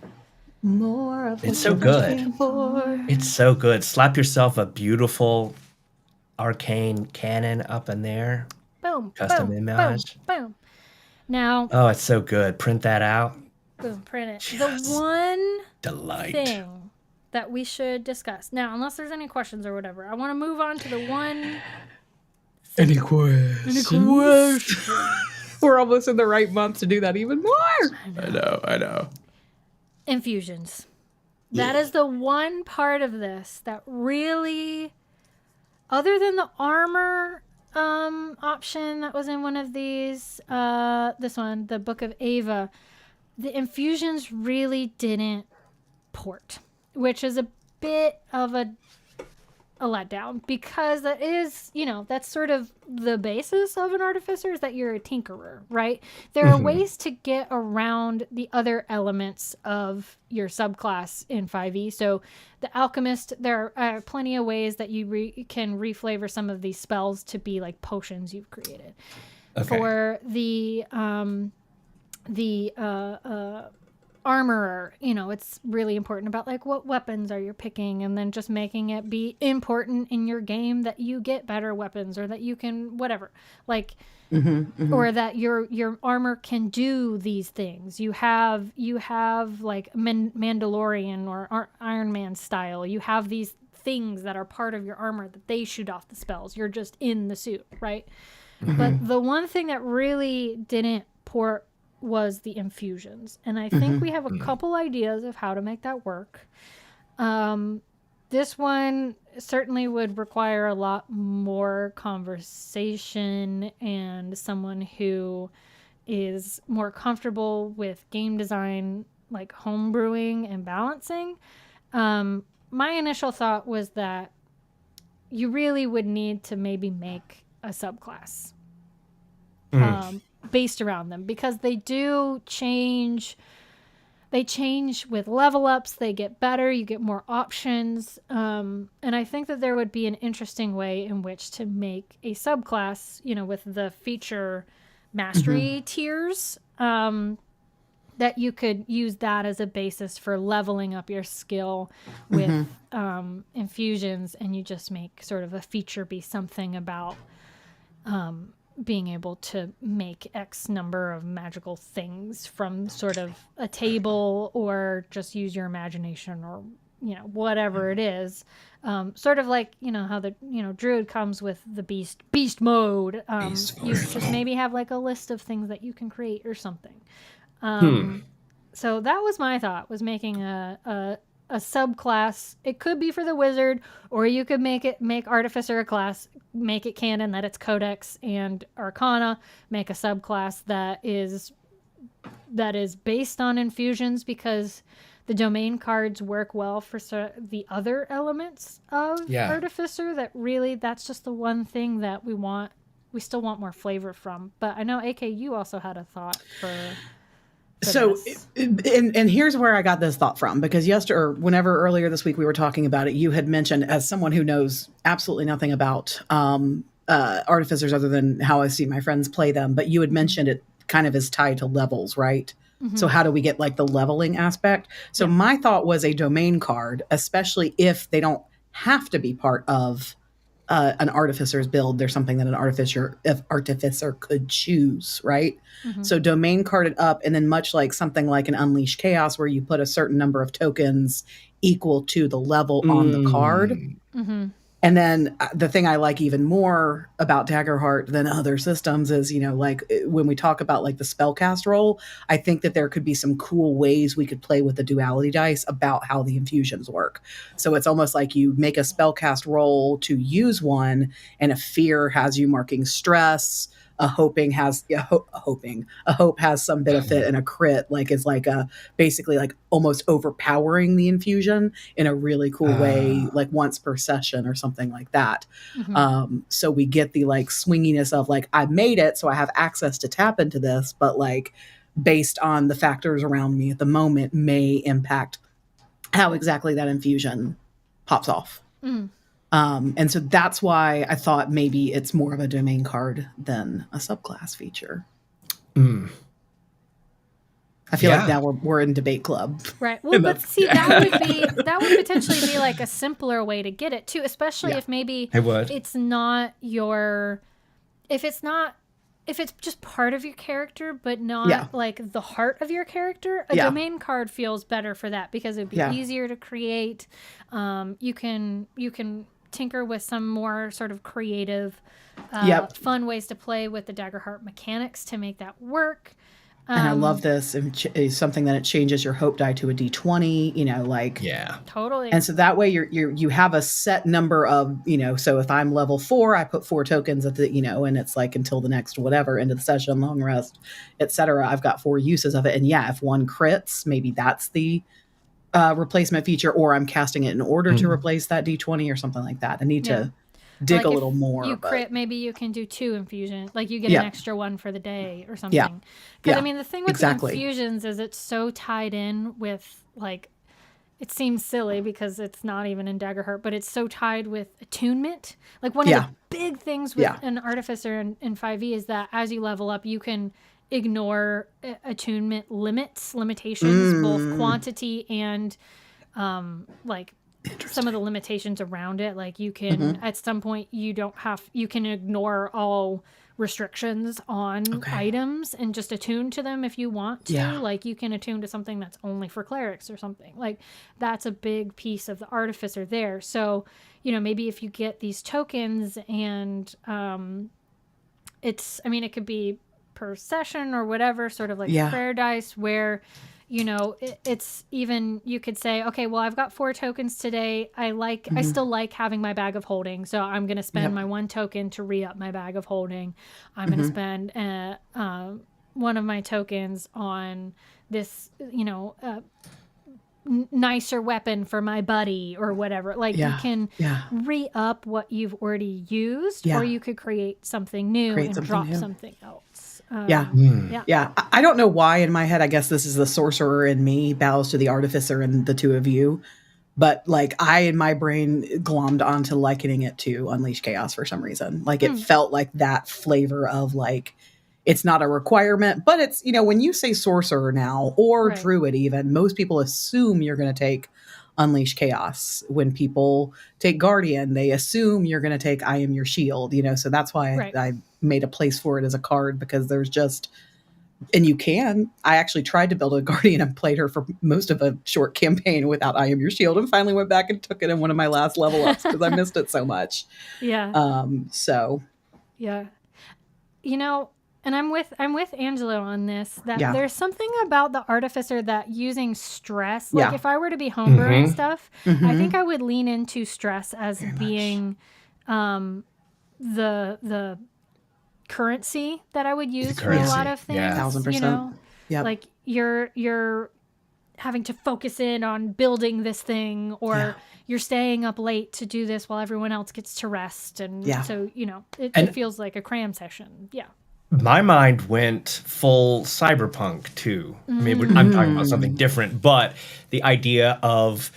More of what it's so good. It's so good. Slap yourself a beautiful arcane cannon up in there. Boom. Custom boom, image. Boom. Boom. Now. Oh, it's so good. Print that out. Boom. Print it. Just the one delight thing that we should discuss now, unless there's any questions or whatever, I want to move on to the one. Any questions? We're almost in the right month to do that even more. I know. Infusions. That is the one part of this that really, other than the armor option that was in one of these, this one, the Book of Ava, the infusions really didn't port, which is a bit of a letdown, because that is, that's sort of the basis of an artificer, is that you're a tinkerer, right? There are ways to get around the other elements of your subclass in 5e. So the alchemist, there are plenty of ways that you can reflavor some of these spells to be like potions you've created. Okay. For the armorer, it's really important about like what weapons are you picking, and then just making it be important in your game that you get better weapons, or that you can whatever, like or that your armor can do these things. You have like Mandalorian or Iron Man style. You have these things that are part of your armor that they shoot off the spells. You're just in the suit, right? But the one thing that really didn't port was the infusions, and I think we have a couple ideas of how to make that work. This one certainly would require a lot more conversation and someone who is more comfortable with game design, like homebrewing and balancing. My initial thought was that you really would need to maybe make a subclass based around them, because they do change. They change with level ups. They get better. You get more options. And I think that there would be an interesting way in which to make a subclass, with the feature mastery tiers, that you could use that as a basis for leveling up your skill with infusions, and you just make sort of a feature be something about being able to make X number of magical things from sort of a table, or just use your imagination, or whatever it is. Sort of like how the druid comes with the beast mode. You just maybe have like a list of things that you can create or something. So that was my thought, was making a subclass. It could be for the wizard, or you could make Artificer a class, make it canon that it's Codex and Arcana, make a subclass that is based on infusions, because the domain cards work well for the other elements of Artificer. That's just the one thing that we still want more flavor from. But I know, AK, you also had a thought for... So, and here's where I got this thought from, because whenever earlier this week we were talking about it, you had mentioned, as someone who knows absolutely nothing about artificers other than how I see my friends play them, but you had mentioned it kind of is tied to levels, right? So how do we get like the leveling aspect? So my thought was a domain card, especially if they don't have to be part of an artificer's build. There's something that an artificer could choose, right? So domain carded up, and then much like something like an Unleash Chaos, where you put a certain number of tokens equal to the level on the card. And then the thing I like even more about Daggerheart than other systems is, like when we talk about like the spellcast roll, I think that there could be some cool ways we could play with the duality dice about how the infusions work. So it's almost like you make a spellcast roll to use one, and a fear has you marking stress. A hope has some benefit, and a crit is basically like almost overpowering the infusion in a really cool way, like once per session or something like that. So we get the like swinginess of like, I made it, so I have access to tap into this, but like based on the factors around me at the moment may impact how exactly that infusion pops off. And so that's why I thought maybe it's more of a domain card than a subclass feature. I feel like now we're in debate club. Right. Well, but see, that would potentially be like a simpler way to get it too, especially if maybe it's not if it's just part of your character, but not like the heart of your character. A domain card feels better for that, because it'd be easier to create. You can tinker with some more sort of creative, fun ways to play with the Daggerheart mechanics to make that work. And I love this. It's something that it changes your hope die to a D20, Totally. And so that way you have a set number of, so if I'm level 4, I put 4 tokens at the, and it's like until the next whatever, end of the session, long rest, etc. I've got 4 uses of it. And if one crits, maybe that's the replacement feature, or I'm casting it in order to replace that D20 or something like that. I need to dig a little more. You crit, maybe you can do 2 infusions, like you get an extra one for the day or something. Because I mean, the thing with the infusions is it's so tied in with like, it seems silly because it's not even in Daggerheart, but it's so tied with attunement. Like one of the big things with an Artificer in 5e is that as you level up, you can ignore attunement limitations, both quantity and like some of the limitations around it. Like you can at some point you can ignore all restrictions on items and just attune to them if you want to. Like you can attune to something that's only for clerics or something. Like that's a big piece of the Artificer there. So maybe if you get these tokens and it could be per session or whatever, sort of like prayer dice, where it's even, you could say, okay, well, I've got 4 tokens today. I still like having my bag of holding, so I'm going to spend my 1 token to re-up my bag of holding. I'm going to spend one of my tokens on this nicer weapon for my buddy or whatever. Like you can re-up what you've already used, or you could create something new and drop something else. Yeah. I don't know why in my head, I guess this is the sorcerer in me bows to the artificer and the two of you. But like I in my brain glommed onto likening it to Unleash Chaos for some reason. Like it felt like that flavor of like, it's not a requirement, but it's, when you say sorcerer now or druid even, most people assume you're going to take Unleash Chaos. When people take Guardian, they assume you're going to take I Am Your Shield, so that's why I made a place for it as a card, because there's just, and you can. I actually tried to build a Guardian and played her for most of a short campaign without I Am Your Shield, and finally went back and took it in one of my last level ups because I missed it so much. Yeah. So. Yeah. And I'm with Angelo on this, that there's something about the Artificer that using stress, like if I were to be homebrewing stuff, I think I would lean into stress as very being the currency that I would use for a lot of things. 1,000%. Like you're having to focus in on building this thing, or you're staying up late to do this while everyone else gets to rest, and so it feels like a cram session. My mind went full cyberpunk too. I mean, I'm talking about something different, but the idea of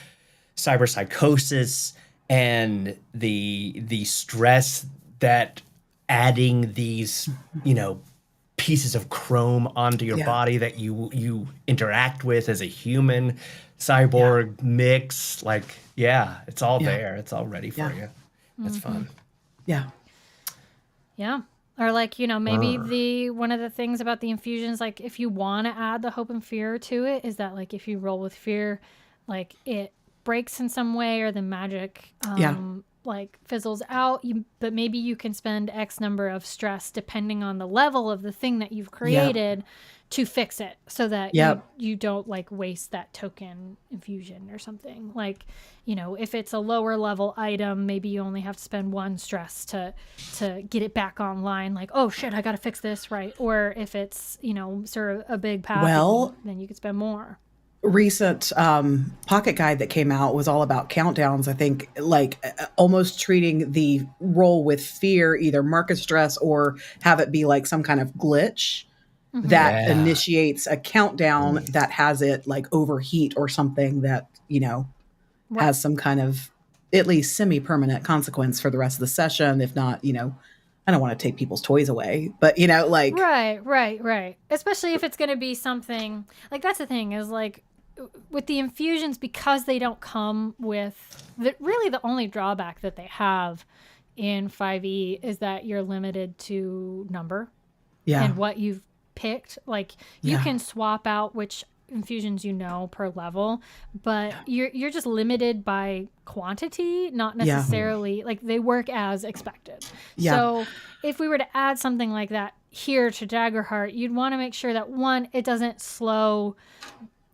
cyberpsychosis and the stress that adding these, pieces of chrome onto your body that you interact with as a human cyborg mix, like, it's all there. It's all ready for you. That's fun. Yeah. Or like, maybe one of the things about the infusions, like if you want to add the hope and fear to it, is that like if you roll with fear, like it breaks in some way, or the magic like fizzles out, but maybe you can spend X number of stress depending on the level of the thing that you've created to fix it, so that you don't like waste that token infusion or something. Like, if it's a lower level item, maybe you only have to spend 1 stress to get it back online. Like, oh shit, I got to fix this, right? Or if it's, sort of a big path, then you could spend more. Recent pocket guide that came out was all about countdowns. I think like almost treating the roll with fear, either mark as stress or have it be like some kind of glitch that initiates a countdown that has it like overheat or something that, has some kind of at least semi-permanent consequence for the rest of the session. If not, I don't want to take people's toys away, but like. Right. Especially if it's going to be something like, that's the thing is like with the infusions, because they don't come with really the only drawback that they have in 5e is that you're limited to number and what you've picked. Like you can swap out which infusions per level, but you're just limited by quantity, not necessarily like they work as expected. So if we were to add something like that here to Daggerheart, you'd want to make sure that one, it doesn't slow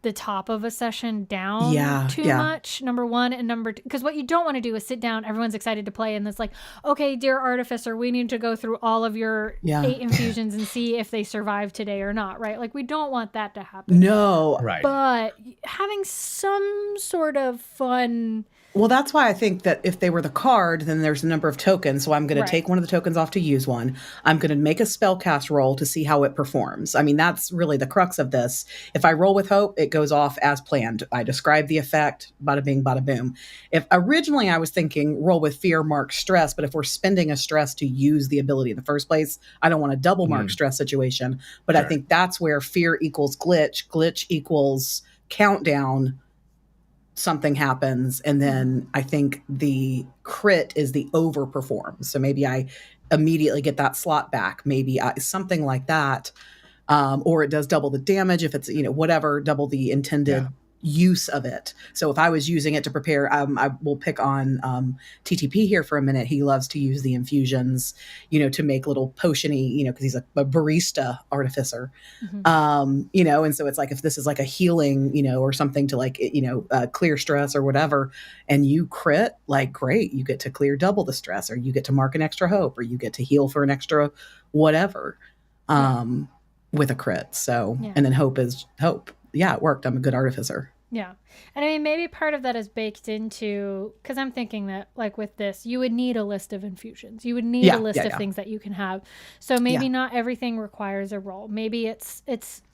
the top of a session down too much, number one, and number two, because what you don't want to do is sit down, everyone's excited to play, and it's like, okay, dear Artificer, we need to go through all of your 8 infusions and see if they survive today or not, right? Like we don't want that to happen. No. Right. But having some sort of fun. Well, that's why I think that if they were the card, then there's a number of tokens. So I'm going to take one of the tokens off to use one. I'm going to make a spellcast roll to see how it performs. I mean, that's really the crux of this. If I roll with hope, it goes off as planned. I describe the effect, bada bing, bada boom. If originally I was thinking roll with fear, mark stress, but if we're spending a stress to use the ability in the first place, I don't want a double mark stress situation. But I think that's where fear equals glitch equals countdown. Something happens, and then I think the crit is the overperform. So maybe I immediately get that slot back, maybe something like that, or it does double the damage if it's whatever, double the intended use of it. So if I was using it to prepare, I will pick on TTP here for a minute. He loves to use the infusions, to make little potiony, because he's a barista artificer, and so it's like if this is like a healing, or something to like, clear stress or whatever, and you crit, like great, you get to clear double the stress, or you get to mark an extra hope, or you get to heal for an extra whatever with a crit. So, and then hope is hope. Yeah, it worked. I'm a good artificer. Yeah. And I mean, maybe part of that is baked into, because I'm thinking that, like with this, you would need a list of infusions. You would need a list of things that you can have. So maybe not everything requires a roll. Maybe it's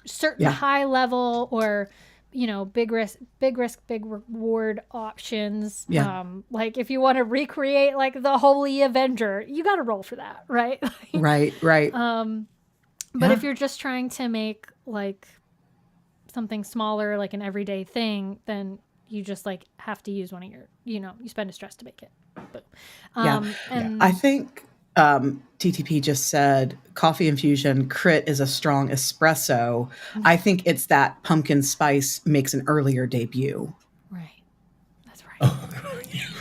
certain high level or, you know, big risk, big reward options. Yeah. Like if you want to recreate like the Holy Avenger, you got to roll for that, right? Right. But if you're just trying to make like something smaller, like an everyday thing, then you just like have to use one of your, you know, you spend a stress to make it. But, and I think TTP just said coffee infusion crit is a strong espresso. I think it's that pumpkin spice makes an earlier debut. Right. That's right.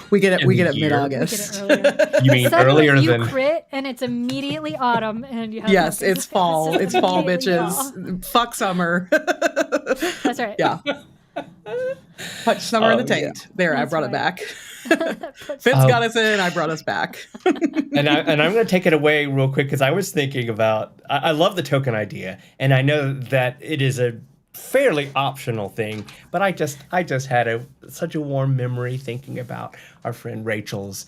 We get it mid-August. We get it earlier. You mean Suddenly earlier you than crit and it's immediately autumn and you have Yes, it's fall. It's fall, immediately bitches. Fuck summer. That's right. Yeah. Punch summer in the taint. There, I brought it back. Fitz got us in, I brought us back. and I'm going to take it away real quick because I was thinking about, I love the token idea, and I know that it is a fairly optional thing, but I just had such a warm memory thinking about our friend Rachel's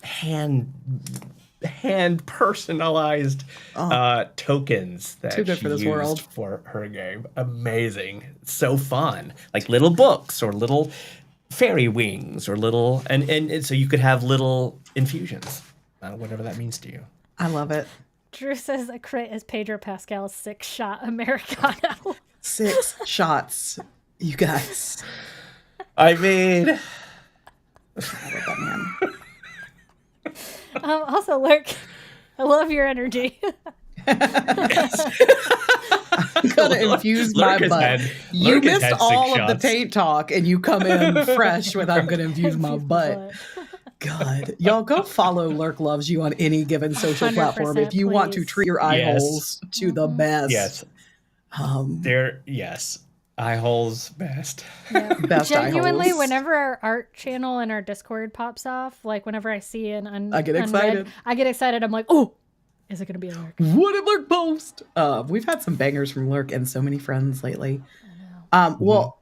hand personalized tokens that Too good she for this used world. for her game. Amazing. So fun. Like little books or little fairy wings or little and so you could have little infusions. Whatever that means to you. I love it. Drew says a crit is Pedro Pascal's 6-shot Americano. 6 shots, you guys. I mean, I love that man. Also, Lurk, I love your energy. I'm gonna infuse my butt. You missed all of the taint talk, and you come in fresh with "I'm gonna infuse my butt." God, y'all go follow Lurk Loves You on any given social platform if you want to treat your eye holes to the best. Yes, eye holes best. Yeah. Best Genuinely, eye holes. whenever our art channel and our Discord pops off, like whenever I see I get excited. I get excited. I'm like, oh, is it going to be a Lurk? What did Lurk post? We've had some bangers from Lurk and so many friends lately. Well,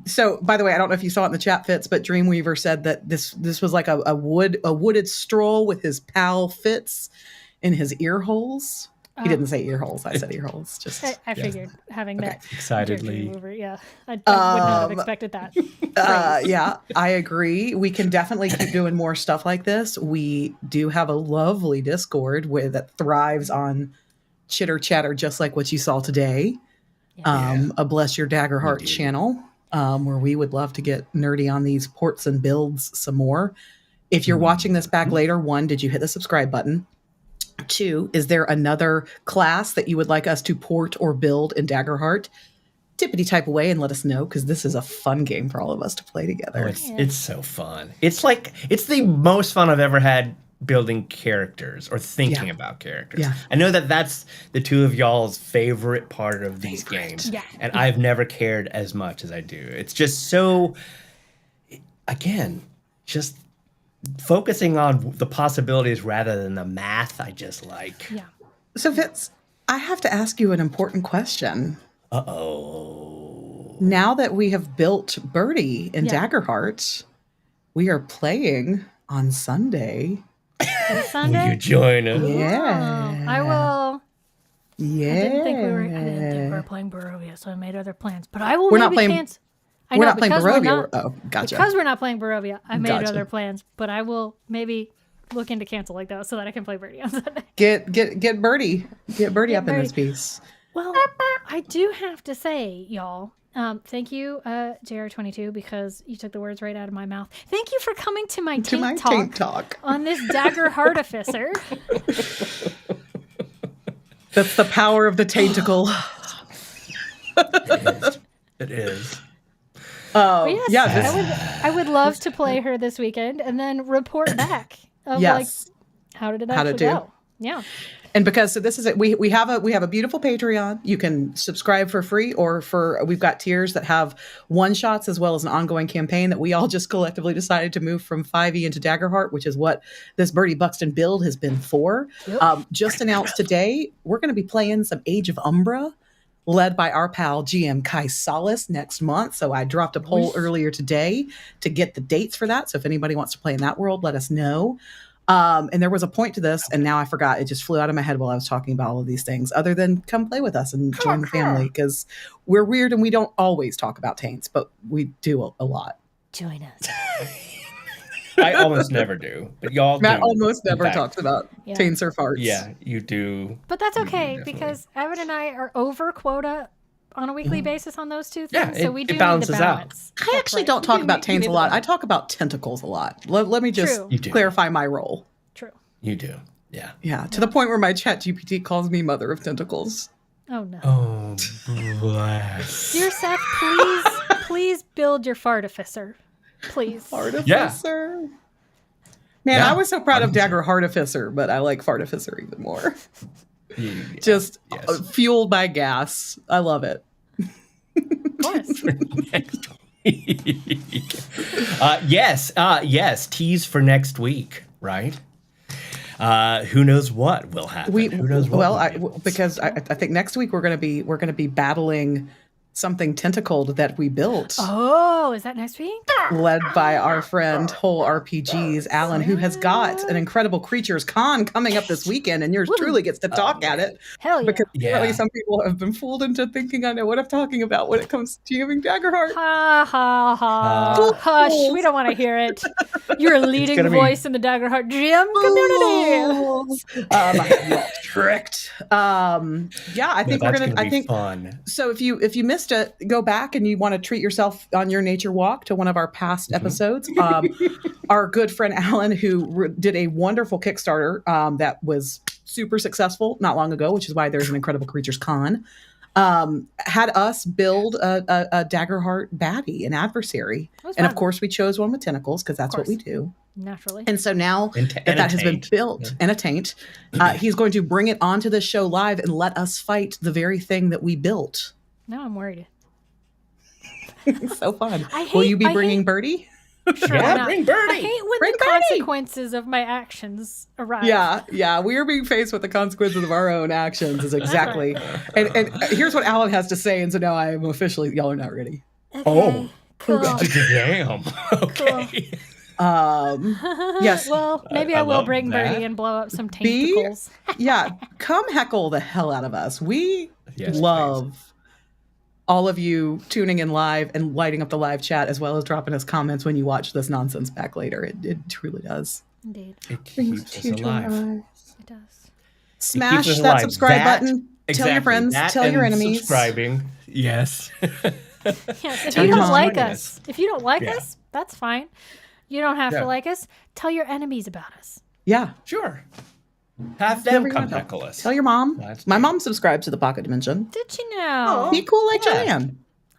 so by the way, I don't know if you saw it in the chat, Fitz, but Dreamweaver said that this was like a wooded stroll with his pal Fitz in his ear holes. He didn't say ear holes. I said ear holes. Just I figured having that excitedly. Dreamweaver, I would not have expected that. Yeah, I agree. We can definitely keep doing more stuff like this. We do have a lovely Discord that thrives on chitter chatter, just like what you saw today. A Bless Your Daggerheart channel, where we would love to get nerdy on these ports and builds some more. If you're watching this back later, 1, did you hit the subscribe button? 2, is there another class that you would like us to port or build in Daggerheart? Tippity type away and let us know, because this is a fun game for all of us to play together. It's so fun. It's the most fun I've ever had building characters or thinking about characters. Yeah. I know that that's the two of y'all's favorite part of these games. Yeah. And I've never cared as much as I do. It's just so, again, just focusing on the possibilities rather than the math. I just like. Yeah. So Fitz, I have to ask you an important question. Uh-oh. Now that we have built Birdie in Daggerheart, we are playing on Sunday. Sunday? Will you join us? Yeah. I will. Yeah. I didn't think we were playing Barovia, so I made other plans. But I will We're maybe not playing. cancel. We're not playing Barovia. Oh, gotcha. Because we're not playing Barovia, I made Gotcha. other plans. But I will maybe look into cancel like that so that I can play Birdie on Sunday. Get Birdie. Get Birdie up in this piece. Well, I do have to say, y'all, thank you, JR22, because you took the words right out of my mouth. Thank you for coming to my taint talk on this DaggerheARTIFICER. That's the power of the tainticle. It is. Oh, yes, I would love to play her this weekend and then report back of like how did it actually go. Yeah. And because so this is it, we have a beautiful Patreon. You can subscribe for free, or we've got tiers that have one shots as well as an ongoing campaign that we all just collectively decided to move from 5e into Daggerheart, which is what this Birdie Buxton build has been for. Just announced today, we're going to be playing some Age of Umbra. led by our pal GM Kai Salas next month. So I dropped a poll earlier today to get the dates for that. So if anybody wants to play in that world, let us know. And there was a point to this, and now I forgot. It just flew out of my head while I was talking about all of these things, other than come play with us and join the family, because we're weird and we don't always talk about taints, but we do a lot. Join us. I almost never do, but y'all Matt do. almost never talks about taints or farts. Yeah, you do. But that's okay, because Evan and I are over quota on a weekly basis on those two things, so we do need the balance. I actually don't talk about taints a lot. I talk about tentacles a lot. Let me just clarify my role. True. You do. Yeah. Yeah, to the point where my chat GPT calls me mother of tentacles. Oh, no. Oh, bless. Dear Seth, please build your Fartificer. Please. Artificer. Yeah. Man, I was so proud of Daggerheartificer, but I like Fartificer even more. Just fueled by gas. I love it. Of course. Next week. Yes. Tease for next week, right? Who knows what will happen? Who knows what? Well, because I think next week we're gonna be battling something tentacled that we built. Oh, is that next week? Led by our friend Whole RPGs, Alan, who has got an incredible creatures con coming up this weekend, and yours truly gets to talk at it. Hell yeah. Because apparently some people have been fooled into thinking I know what I'm talking about when it comes to GMing Daggerheart. Ha ha ha. Hush, we don't want to hear it. You're a leading voice in the Daggerheart GM community. I got tricked. I think we're gonna. I think fun. So if you missed it, go back and you want to treat yourself on your nature walk to one of our past episodes. Our good friend Alan, who did a wonderful Kickstarter that was super successful not long ago, which is why there's an Incredible Creatures Con, had us build a Daggerheart baddie, an adversary. And of course we chose one with tentacles because that's what we do. Naturally. And so now that has been built and a taint, he's going to bring it onto the show live and let us fight the very thing that we built. Now I'm worried. So fun. Will you be bringing Birdie? Sure, bring Birdie. I hate when the consequences of my actions arrive. Yeah. We are being faced with the consequences of our own actions. Is exactly. And here's what Alan has to say. And so now I am officially. Y'all are not ready. Okay. Oh, cool. Damn. Okay. Yes. Well, maybe I will bring Birdie and blow up some tentacles. Come heckle the hell out of us. We love all of you tuning in live and lighting up the live chat, as well as dropping us comments when you watch this nonsense back later. It truly does. Indeed. It keeps us alive. It does. Smash that subscribe button. Tell your friends. Tell your enemies. Subscribing. Yes. If you don't like us, that's fine. You don't have to like us. Tell your enemies about us. Yeah. Sure. Have them come heckle us. Tell your mom. My mom subscribes to the Pocket Dimension. Did you know? Be cool like Joanne.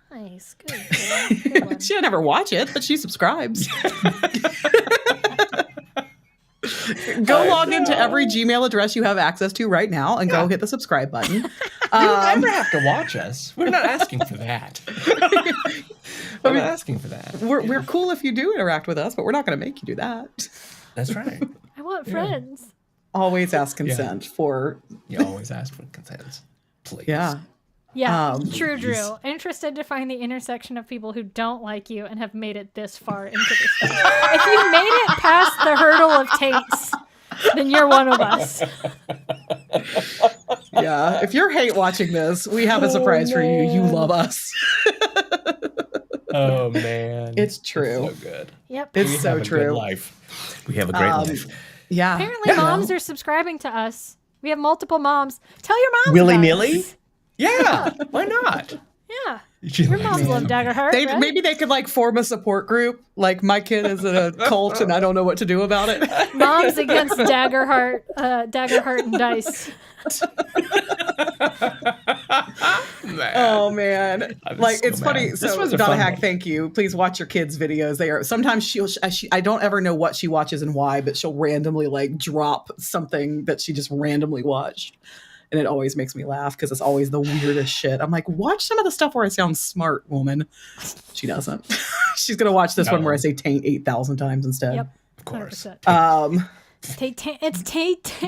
Nice. Good. She'll never watch it, but she subscribes. Go log into every Gmail address you have access to right now and go hit the subscribe button. You never have to watch us. We're not asking for that. We're not asking for that. We're cool if you do interact with us, but we're not going to make you do that. That's right. I want friends. Always ask consent for... You always ask for consent. Please. Yeah, true, Drew. Interested to find the intersection of people who don't like you and have made it this far into this film. If you made it past the hurdle of taints, then you're one of us. Yeah, if you're hate watching this, we have a surprise for you. You love us. Oh, man. It's true. It's so good. Yep. It's so true. We have a great life. Yeah. Apparently moms are subscribing to us. We have multiple moms. Tell your moms willy-nilly? Yeah. Why not? Yeah. Your moms love Daggerheart. Right? Maybe they could form a support group. Like, my kid is in a cult and I don't know what to do about it. Moms against Daggerheart and dice. Oh man, it's funny. So Donna Hack, thank you. Please watch your kids' videos. They are sometimes I don't ever know what she watches and why, but she'll randomly drop something that she just randomly watched, and it always makes me laugh because it's always the weirdest shit. I'm like, watch some of the stuff where I sound smart, woman. She doesn't. She's gonna watch this one where I say taint 8,000 times instead. Yep, of course.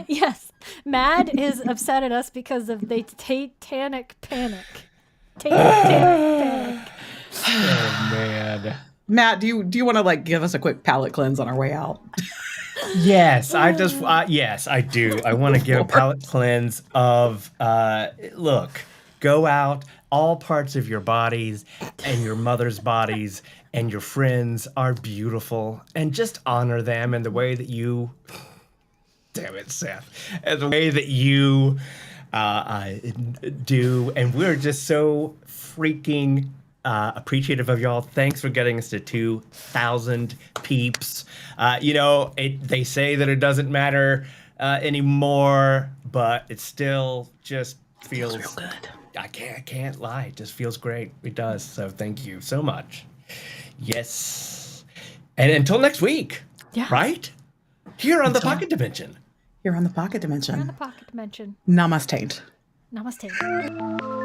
Yes. Mad is upset at us because of the Titanic panic. Titanic panic. Oh man. Matt, do you want to like give us a quick palate cleanse on our way out? Yes, yes, I do. I want to give a palate cleanse of look, go out, all parts of your bodies and your mother's bodies and your friends are beautiful, and just honor them in the way that you damn it, Seth. And the way that you do, and we're just so freaking appreciative of y'all. Thanks for getting us to 2,000 peeps. They say that it doesn't matter anymore, but it still just feels real good. I can't lie. It just feels great. It does. So thank you so much. Yes. And until next week. Yeah. Right? Here on the Pocket Dimension. Here on the Pocket Dimension. Here on the Pocket Dimension. Namaste. Namaste.